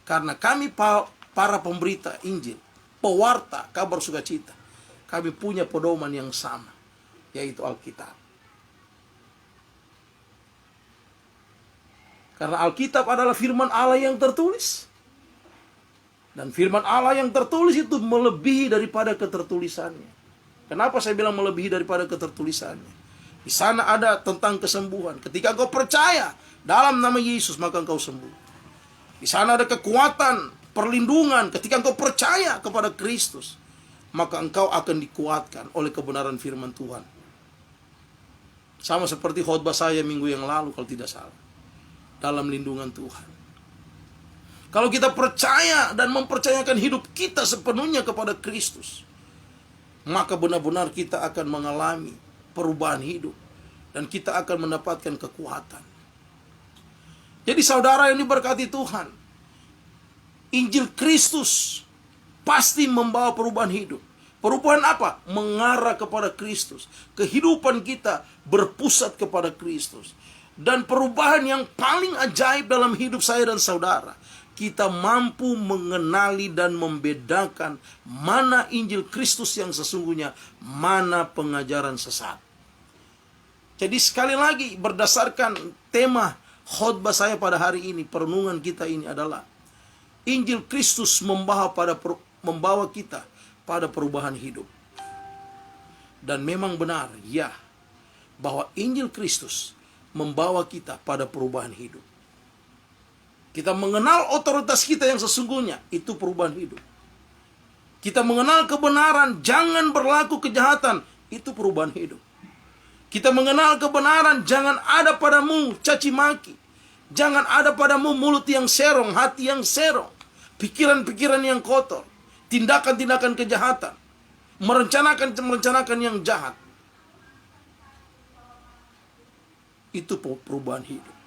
Karena kami para pemberita Injil, pewarta kabar sukacita, kami punya pedoman yang sama. yaitu Alkitab. Karena Alkitab adalah firman Allah yang tertulis. Dan firman Allah yang tertulis itu melebihi daripada ketertulisannya. Kenapa saya bilang melebihi daripada ketertulisannya? Di sana ada tentang kesembuhan. Ketika engkau percaya dalam nama Yesus, maka engkau sembuh. Di sana ada kekuatan, perlindungan. Ketika engkau percaya kepada Kristus, maka engkau akan dikuatkan oleh kebenaran firman Tuhan. Sama seperti khotbah saya minggu yang lalu kalau tidak salah. Dalam lindungan Tuhan. Kalau kita percaya dan mempercayakan hidup kita sepenuhnya kepada Kristus, maka benar-benar kita akan mengalami perubahan hidup. Dan kita akan mendapatkan kekuatan. Jadi saudara yang diberkati Tuhan, Injil Kristus pasti membawa perubahan hidup. Perubahan apa? Mengarah kepada Kristus. Kehidupan kita berpusat kepada Kristus. Dan perubahan yang paling ajaib dalam hidup saya dan saudara, kita mampu mengenali dan membedakan mana Injil Kristus yang sesungguhnya, mana pengajaran sesat. Jadi sekali lagi, berdasarkan tema khotbah saya pada hari ini, perenungan kita ini adalah Injil Kristus membawa kita pada perubahan hidup. Dan memang benar, ya, bahwa Injil Kristus membawa kita pada perubahan hidup. Kita mengenal otoritas kita yang sesungguhnya, itu perubahan hidup. Kita mengenal kebenaran, jangan berlaku kejahatan, itu perubahan hidup. Kita mengenal kebenaran, jangan ada padamu caci maki. Jangan ada padamu mulut yang serong, hati yang serong, pikiran-pikiran yang kotor, tindakan-tindakan kejahatan, merencanakan yang jahat. Itu perubahan hidup.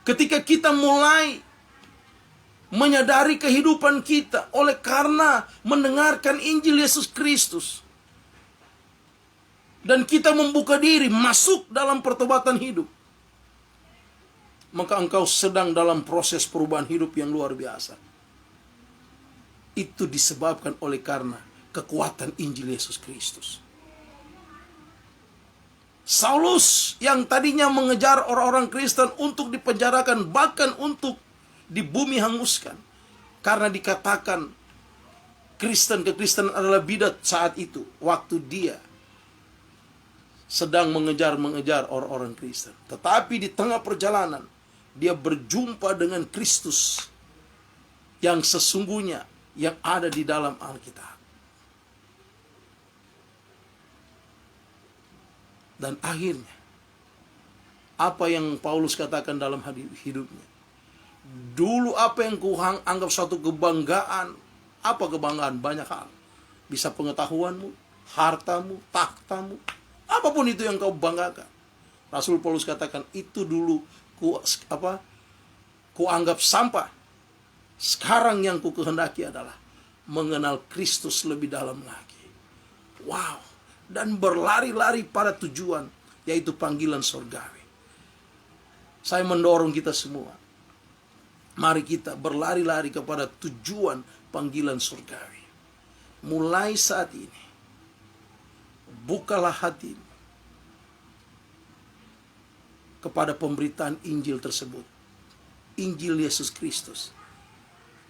Ketika kita mulai menyadari kehidupan kita oleh karena mendengarkan Injil Yesus Kristus, dan kita membuka diri masuk dalam pertobatan hidup, maka engkau sedang dalam proses perubahan hidup yang luar biasa. Itu disebabkan oleh karena kekuatan Injil Yesus Kristus. Saulus yang tadinya mengejar orang-orang Kristen untuk dipenjarakan, bahkan untuk di bumi hanguskan, karena dikatakan kekristenan adalah bidat saat itu, waktu dia sedang mengejar orang-orang Kristen. Tetapi di tengah perjalanan, dia berjumpa dengan Kristus yang sesungguhnya, yang ada di dalam Alkitab. Dan akhirnya, apa yang Paulus katakan dalam hidupnya, dulu apa yang anggap suatu kebanggaan, apa kebanggaan? Banyak hal. Bisa pengetahuanmu, hartamu, takhtamu, apapun itu yang kau banggakan. Rasul Paulus katakan, itu dulu ku anggap sampah. Sekarang yang ku kehendaki adalah mengenal Kristus lebih dalam lagi. Wow. Dan berlari-lari pada tujuan, yaitu panggilan surgawi. Saya mendorong kita semua, mari kita berlari-lari kepada tujuan panggilan surgawi. Mulai saat ini, bukalah hati kepada pemberitaan Injil tersebut, Injil Yesus Kristus,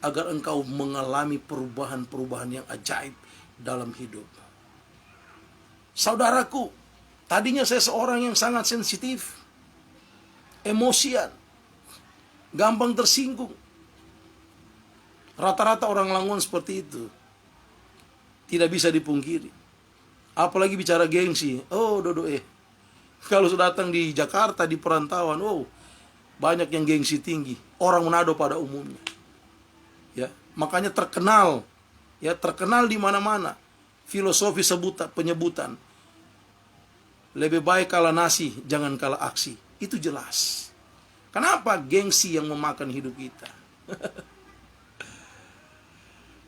agar engkau mengalami perubahan-perubahan yang ajaib dalam hidup. Saudaraku, tadinya saya seorang yang sangat sensitif, emosian, gampang tersinggung. Rata-rata orang Lamongan seperti itu, tidak bisa dipungkiri. Apalagi bicara gengsi, kalau sudah datang di Jakarta, di perantauan, banyak yang gengsi tinggi. Orang Manado pada umumnya, ya, makanya terkenal di mana-mana. Filosofi penyebutan, lebih baik kalah nasi, jangan kalah aksi. Itu jelas. Kenapa? Gengsi yang memakan hidup kita.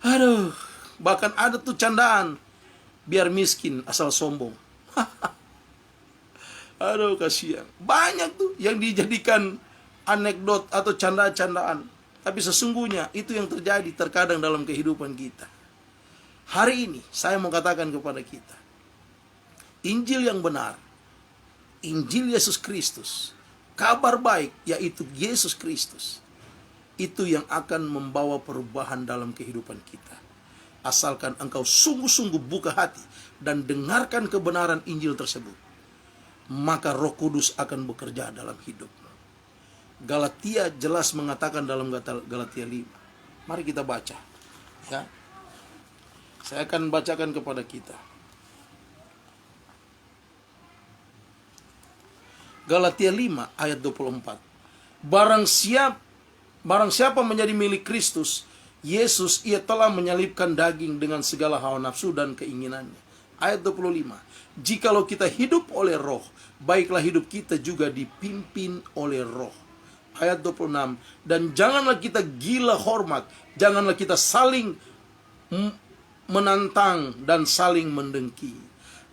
Aduh, bahkan ada tuh candaan, biar miskin asal sombong. Aduh, kasihan. Banyak tuh yang dijadikan anekdot atau candaan-candaan. Tapi sesungguhnya itu yang terjadi terkadang dalam kehidupan kita. Hari ini saya mau katakan kepada kita, Injil yang benar, Injil Yesus Kristus, kabar baik yaitu Yesus Kristus, itu yang akan membawa perubahan dalam kehidupan kita. Asalkan engkau sungguh-sungguh buka hati dan dengarkan kebenaran Injil tersebut, maka Roh Kudus akan bekerja dalam hidupmu. Galatia jelas mengatakan dalam Galatia 5. Mari kita baca, ya. Saya akan bacakan kepada kita. Galatia 5 ayat 24. Barang siapa menjadi milik Kristus Yesus, ia telah menyalibkan daging dengan segala hawa nafsu dan keinginannya. Ayat 25. Jikalau kita hidup oleh Roh, baiklah hidup kita juga dipimpin oleh Roh. Ayat 26. Dan janganlah kita gila hormat, janganlah kita saling menantang dan saling mendengki.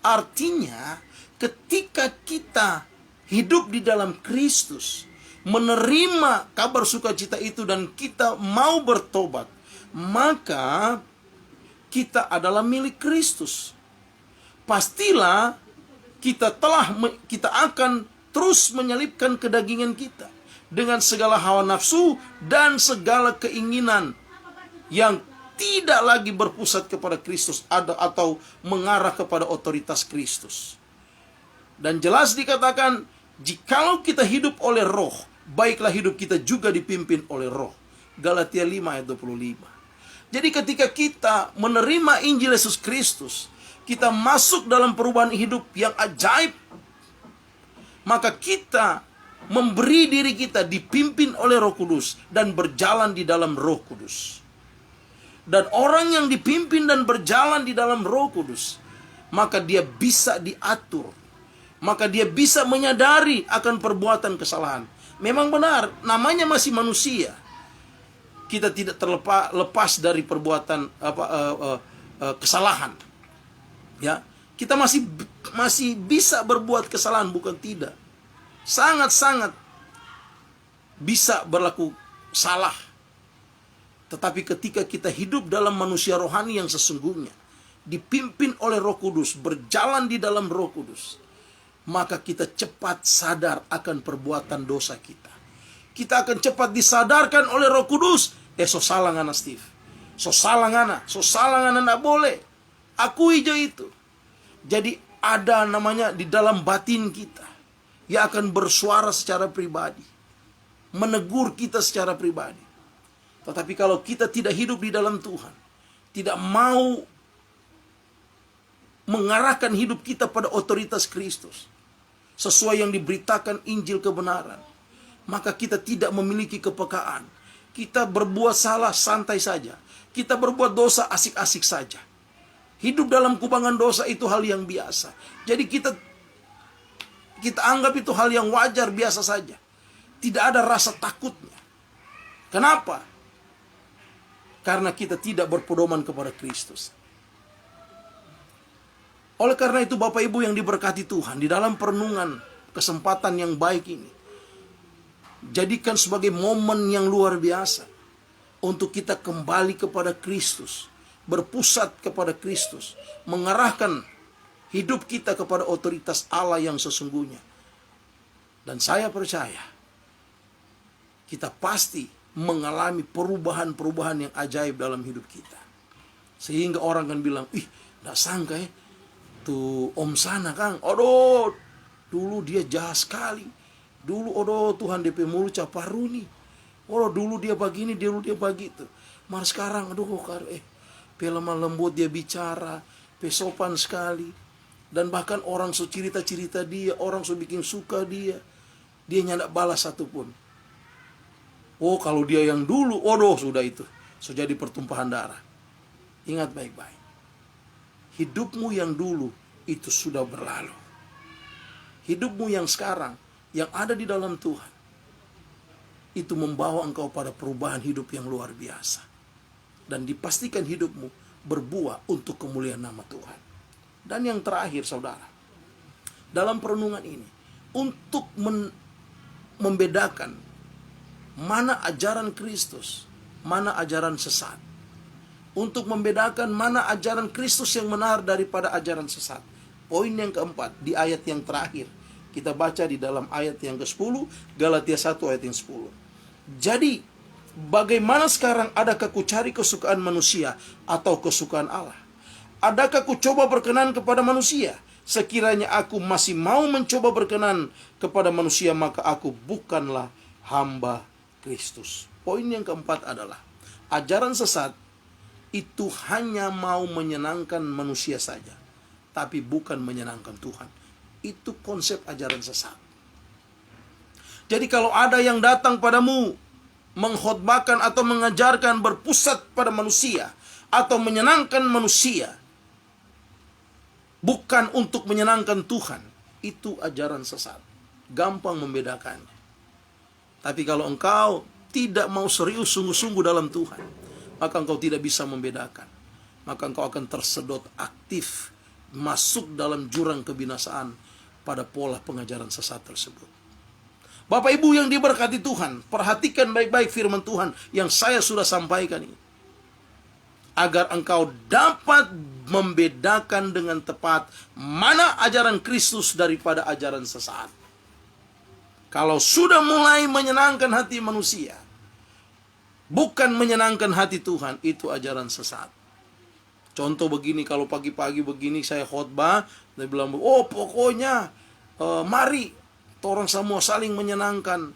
Artinya, ketika kita hidup di dalam Kristus, menerima kabar sukacita itu dan kita mau bertobat, maka kita adalah milik Kristus. Pastilah kita akan terus menyalibkan kedagingan kita dengan segala hawa nafsu dan segala keinginan yang tidak lagi berpusat kepada Kristus atau mengarah kepada otoritas Kristus. Dan jelas dikatakan, jikalau kita hidup oleh Roh, baiklah hidup kita juga dipimpin oleh Roh. Galatia 5 ayat 25. Jadi ketika kita menerima Injil Yesus Kristus, kita masuk dalam perubahan hidup yang ajaib, maka kita memberi diri kita dipimpin oleh Roh Kudus dan berjalan di dalam Roh Kudus. Dan orang yang dipimpin dan berjalan di dalam Roh Kudus, maka dia bisa diatur, maka dia bisa menyadari akan perbuatan kesalahan. Memang benar, namanya masih manusia. Kita tidak terlepas dari perbuatan kesalahan. Ya, kita masih bisa berbuat kesalahan, bukan tidak. Sangat-sangat bisa berlaku salah. Tetapi ketika kita hidup dalam manusia rohani yang sesungguhnya, dipimpin oleh Roh Kudus, berjalan di dalam Roh Kudus, maka kita cepat sadar akan perbuatan dosa kita. Kita akan cepat disadarkan oleh Roh Kudus. So salah ngana Steve, so salah ngana nggak boleh. Akui aja itu. Jadi ada namanya di dalam batin kita yang akan bersuara secara pribadi, menegur kita secara pribadi. Tetapi kalau kita tidak hidup di dalam Tuhan, tidak mau mengarahkan hidup kita pada otoritas Kristus, sesuai yang diberitakan Injil kebenaran, maka kita tidak memiliki kepekaan. Kita berbuat salah santai saja. Kita berbuat dosa asik-asik saja. Hidup dalam kubangan dosa itu hal yang biasa. Jadi kita anggap itu hal yang wajar, biasa saja. Tidak ada rasa takutnya. Kenapa? Karena kita tidak berpedoman kepada Kristus. Oleh karena itu Bapak Ibu yang diberkati Tuhan, di dalam perenungan kesempatan yang baik ini, jadikan sebagai momen yang luar biasa untuk kita kembali kepada Kristus, berpusat kepada Kristus, mengarahkan hidup kita kepada otoritas Allah yang sesungguhnya. Dan saya percaya kita pasti mengalami perubahan-perubahan yang ajaib dalam hidup kita. Sehingga orang kan bilang, ih, gak sangka ya, tuh om sana Kang, aduh, dulu dia jahat sekali. Dulu, aduh, Tuhan DP mulut caparuni. Oh, dulu dia begini, dulu dia begitu. Mar sekarang, aduh, lemah lembut dia bicara, pesopan sekali. Dan bahkan orang so cerita-cerita dia, orang so bikin suka dia nyandak balas satupun. Oh, kalau dia yang dulu, aduh, sudah itu. So jadi pertumpahan darah. Ingat baik-baik. Hidupmu yang dulu, itu sudah berlalu. Hidupmu yang sekarang, yang ada di dalam Tuhan, itu membawa engkau pada perubahan hidup yang luar biasa. Dan dipastikan hidupmu berbuah untuk kemuliaan nama Tuhan. Dan yang terakhir saudara, dalam perenungan ini, untuk membedakan mana ajaran Kristus, mana ajaran sesat. Untuk membedakan mana ajaran Kristus yang benar daripada ajaran sesat. Poin yang keempat di ayat yang terakhir. Kita baca di dalam ayat yang ke-10, Galatia 1 ayat yang 10. Jadi, bagaimana sekarang, adakah ku cari kesukaan manusia atau kesukaan Allah? Adakah ku coba berkenan kepada manusia? Sekiranya aku masih mau mencoba berkenan kepada manusia, maka aku bukanlah hamba Kristus. Poin yang keempat adalah ajaran sesat itu hanya mau menyenangkan manusia saja, tapi bukan menyenangkan Tuhan. Itu konsep ajaran sesat. Jadi kalau ada yang datang padamu mengkhotbahkan atau mengajarkan berpusat pada manusia atau menyenangkan manusia, bukan untuk menyenangkan Tuhan, itu ajaran sesat. Gampang membedakannya. Tapi kalau engkau tidak mau serius sungguh-sungguh dalam Tuhan, maka engkau tidak bisa membedakan. Maka engkau akan tersedot aktif masuk dalam jurang kebinasaan pada pola pengajaran sesat tersebut. Bapak Ibu yang diberkati Tuhan, perhatikan baik-baik firman Tuhan yang saya sudah sampaikan ini, agar engkau dapat membedakan dengan tepat mana ajaran Kristus daripada ajaran sesat. Kalau sudah mulai menyenangkan hati manusia, bukan menyenangkan hati Tuhan, itu ajaran sesat. Contoh begini, kalau pagi-pagi begini saya khotbah, dia bilang, oh pokoknya mari orang semua saling menyenangkan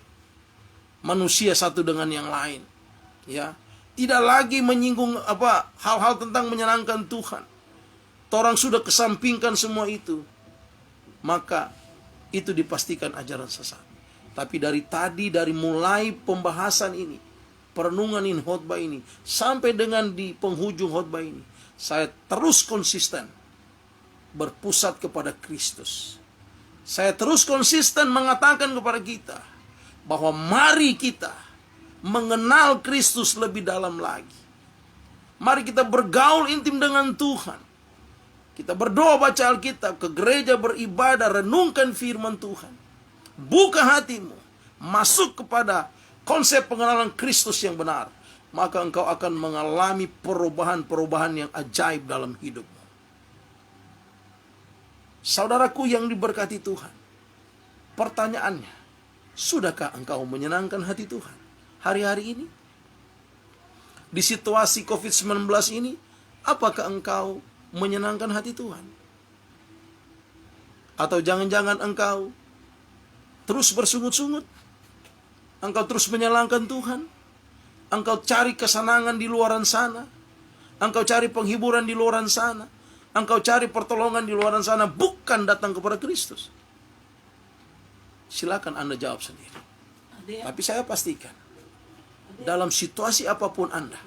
manusia satu dengan yang lain, ya. Tidak lagi menyinggung hal-hal tentang menyenangkan Tuhan. Orang sudah kesampingkan semua itu, maka itu dipastikan ajaran sesat. Tapi dari mulai pembahasan ini, perenungan ini, khotbah ini, sampai dengan di penghujung khotbah ini, saya terus konsisten berpusat kepada Kristus. Saya terus konsisten mengatakan kepada kita bahwa mari kita mengenal Kristus lebih dalam lagi. Mari kita bergaul intim dengan Tuhan. Kita berdoa, baca Alkitab, ke gereja beribadah, renungkan firman Tuhan. Buka hatimu, masuk kepada konsep pengenalan Kristus yang benar. Maka engkau akan mengalami perubahan-perubahan yang ajaib dalam hidupmu. Saudaraku yang diberkati Tuhan, pertanyaannya, sudahkah engkau menyenangkan hati Tuhan hari-hari ini? Di situasi COVID-19 ini, apakah engkau menyenangkan hati Tuhan? Atau jangan-jangan engkau terus bersungut-sungut? Engkau terus menyalahkan Tuhan? Engkau cari kesenangan di luaran sana? Engkau cari penghiburan di luaran sana? Engkau cari pertolongan di luaran sana, bukan datang kepada Kristus? Silakan Anda jawab sendiri. Tapi saya pastikan, dalam situasi apapun Anda,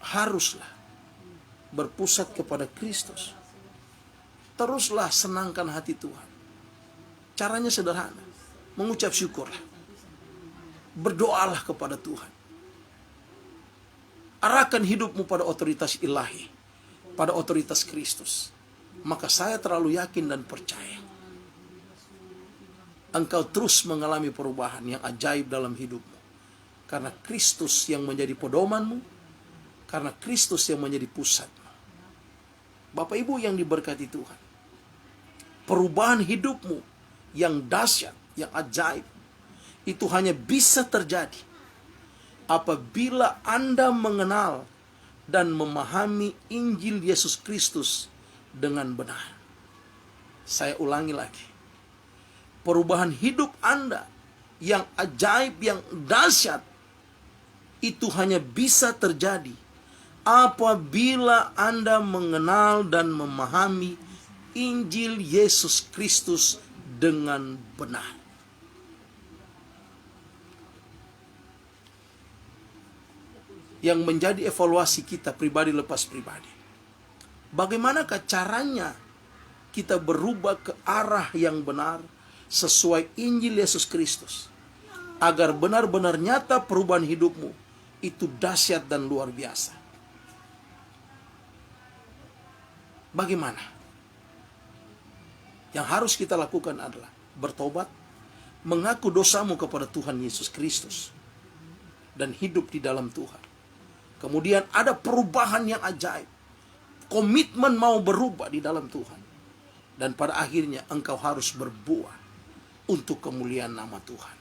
haruslah berpusat kepada Kristus. Teruslah senangkan hati Tuhan. Caranya sederhana, mengucap syukurlah. Berdoalah kepada Tuhan. Arahkan hidupmu pada otoritas ilahi, pada otoritas Kristus. Maka saya terlalu yakin dan percaya, engkau terus mengalami perubahan yang ajaib dalam hidupmu. Karena Kristus yang menjadi pedomanmu, karena Kristus yang menjadi pusatmu. Bapak Ibu yang diberkati Tuhan, perubahan hidupmu yang dahsyat, yang ajaib, itu hanya bisa terjadi apabila Anda mengenal dan memahami Injil Yesus Kristus dengan benar. Saya ulangi lagi. Perubahan hidup Anda yang ajaib, yang dahsyat, itu hanya bisa terjadi apabila Anda mengenal dan memahami Injil Yesus Kristus dengan benar. Yang menjadi evaluasi kita pribadi lepas pribadi, bagaimanakah caranya kita berubah ke arah yang benar sesuai Injil Yesus Kristus, agar benar-benar nyata perubahan hidupmu itu dahsyat dan luar biasa. Bagaimana? Yang harus kita lakukan adalah bertobat, mengaku dosamu kepada Tuhan Yesus Kristus, dan hidup di dalam Tuhan. Kemudian ada perubahan yang ajaib. komitmen mau berubah di dalam Tuhan. Dan pada akhirnya engkau harus berbuah untuk kemuliaan nama Tuhan.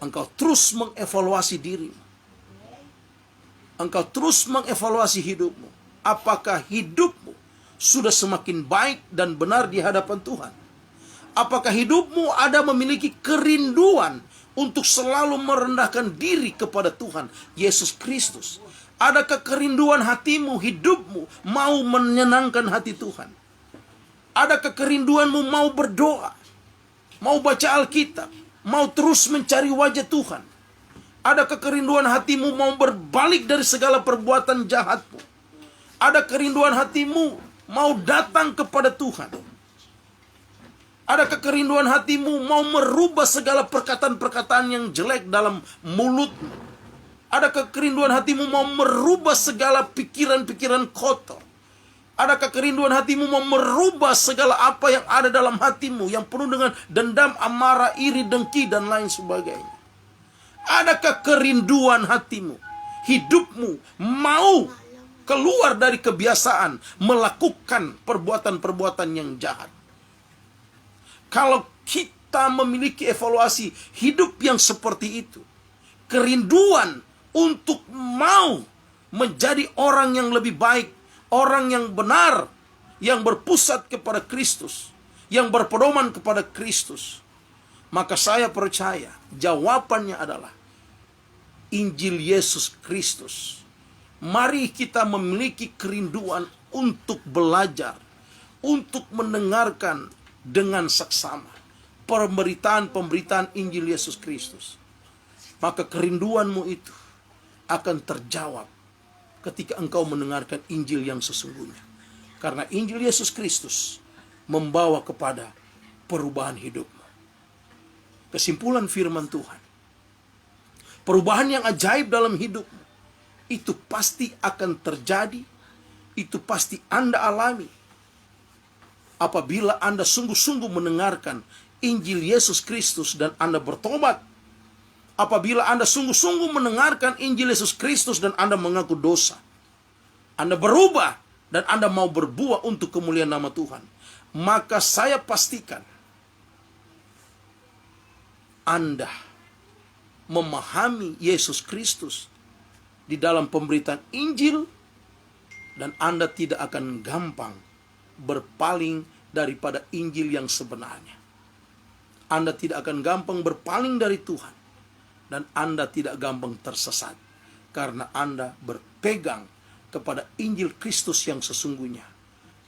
Engkau terus mengevaluasi dirimu. Engkau terus mengevaluasi hidupmu. Apakah hidupmu sudah semakin baik dan benar di hadapan Tuhan? Apakah hidupmu ada memiliki kerinduan untuk selalu merendahkan diri kepada Tuhan Yesus Kristus? Adakah kerinduan hatimu, hidupmu mau menyenangkan hati Tuhan? Adakah kerinduanmu mau berdoa, mau baca Alkitab, mau terus mencari wajah Tuhan? Adakah kerinduan hatimu mau berbalik dari segala perbuatan jahatmu? Ada kerinduan hatimu mau datang kepada Tuhan? Adakah kerinduan hatimu mau merubah segala perkataan-perkataan yang jelek dalam mulutmu? Adakah kerinduan hatimu mau merubah segala pikiran-pikiran kotor? Adakah kerinduan hatimu mau merubah segala apa yang ada dalam hatimu yang penuh dengan dendam, amarah, iri, dengki, dan lain sebagainya? Adakah kerinduan hatimu, hidupmu mau keluar dari kebiasaan melakukan perbuatan-perbuatan yang jahat? Kalau kita memiliki evaluasi hidup yang seperti itu, kerinduan untuk mau menjadi orang yang lebih baik, orang yang benar, yang berpusat kepada Kristus, yang berpedoman kepada Kristus, maka saya percaya jawabannya adalah Injil Yesus Kristus. Mari kita memiliki kerinduan untuk belajar, untuk mendengarkan dengan seksama pemberitaan-pemberitaan Injil Yesus Kristus. Maka kerinduanmu itu akan terjawab ketika engkau mendengarkan Injil yang sesungguhnya. Karena Injil Yesus Kristus membawa kepada perubahan hidupmu. Kesimpulan firman Tuhan, perubahan yang ajaib dalam hidupmu itu pasti akan terjadi, itu pasti Anda alami apabila Anda sungguh-sungguh mendengarkan Injil Yesus Kristus dan Anda bertobat. Apabila Anda sungguh-sungguh mendengarkan Injil Yesus Kristus dan Anda mengaku dosa, Anda berubah dan Anda mau berbuah untuk kemuliaan nama Tuhan, maka saya pastikan Anda memahami Yesus Kristus di dalam pemberitaan Injil, dan Anda tidak akan gampang berpaling daripada Injil yang sebenarnya. Anda tidak akan gampang berpaling dari Tuhan. Dan Anda tidak gampang tersesat, karena Anda berpegang kepada Injil Kristus yang sesungguhnya.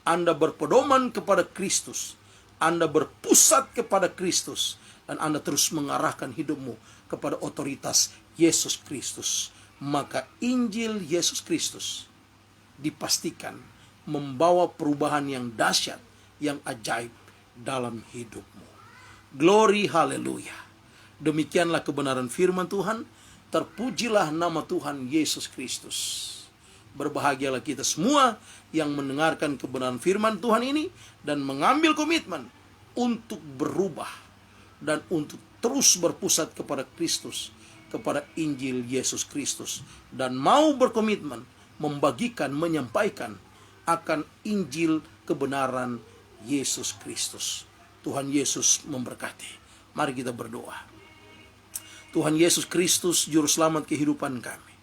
Anda berpedoman kepada Kristus, Anda berpusat kepada Kristus, dan Anda terus mengarahkan hidupmu kepada otoritas Yesus Kristus. Maka Injil Yesus Kristus dipastikan membawa perubahan yang dahsyat, yang ajaib dalam hidupmu. Glory, haleluya. Demikianlah kebenaran firman Tuhan. Terpujilah nama Tuhan Yesus Kristus. Berbahagialah kita semua yang mendengarkan kebenaran firman Tuhan ini dan mengambil komitmen untuk berubah dan untuk terus berpusat kepada Kristus, kepada Injil Yesus Kristus, dan mau berkomitmen membagikan, menyampaikan akan Injil kebenaran Yesus Kristus. Tuhan Yesus memberkati. Mari kita berdoa. Tuhan Yesus Kristus, Juru Selamat kehidupan kami.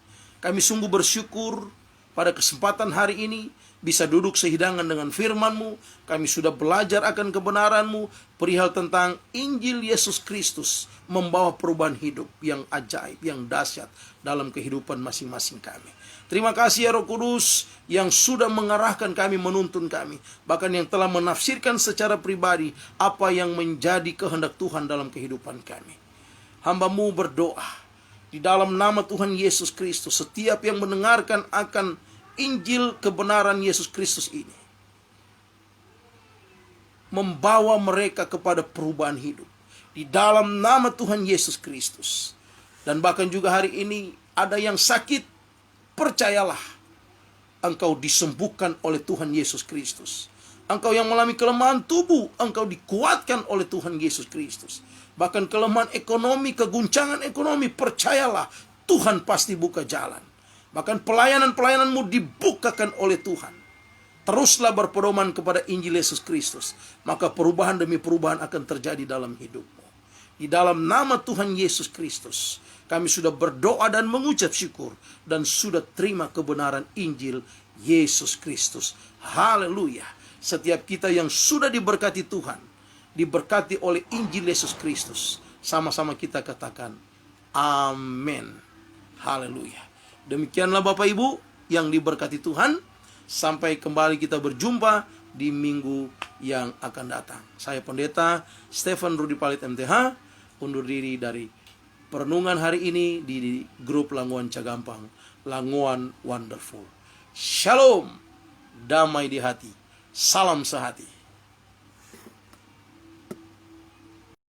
Kami sungguh bersyukur pada kesempatan hari ini bisa duduk sehidangan dengan firman-Mu. Kami sudah belajar akan kebenaran-Mu perihal tentang Injil Yesus Kristus membawa perubahan hidup yang ajaib, yang dahsyat dalam kehidupan masing-masing kami. Terima kasih ya Roh Kudus yang sudah mengarahkan kami, menuntun kami, bahkan yang telah menafsirkan secara pribadi apa yang menjadi kehendak Tuhan dalam kehidupan kami. Hamba-Mu berdoa di dalam nama Tuhan Yesus Kristus, setiap yang mendengarkan akan Injil kebenaran Yesus Kristus ini membawa mereka kepada perubahan hidup di dalam nama Tuhan Yesus Kristus. Dan bahkan juga hari ini ada yang sakit, percayalah engkau disembuhkan oleh Tuhan Yesus Kristus. Engkau yang mengalami kelemahan tubuh, engkau dikuatkan oleh Tuhan Yesus Kristus. Bahkan kelemahan ekonomi, keguncangan ekonomi, percayalah Tuhan pasti buka jalan. Bahkan pelayanan-pelayananmu dibukakan oleh Tuhan. Teruslah berpedoman kepada Injil Yesus Kristus, maka perubahan demi perubahan akan terjadi dalam hidupmu. Di dalam nama Tuhan Yesus Kristus, kami sudah berdoa dan mengucap syukur, dan sudah terima kebenaran Injil Yesus Kristus. Haleluya. Setiap kita yang sudah diberkati Tuhan, diberkati oleh Injil Yesus Kristus, sama-sama kita katakan amin. Haleluya. Demikianlah Bapak Ibu yang diberkati Tuhan. Sampai kembali kita berjumpa di minggu yang akan datang. Saya Pendeta Stephen Rudi Palit MTH, undur diri dari perenungan hari ini di grup Languan Cagampang, Languan Wonderful. Shalom, damai di hati, salam sehati.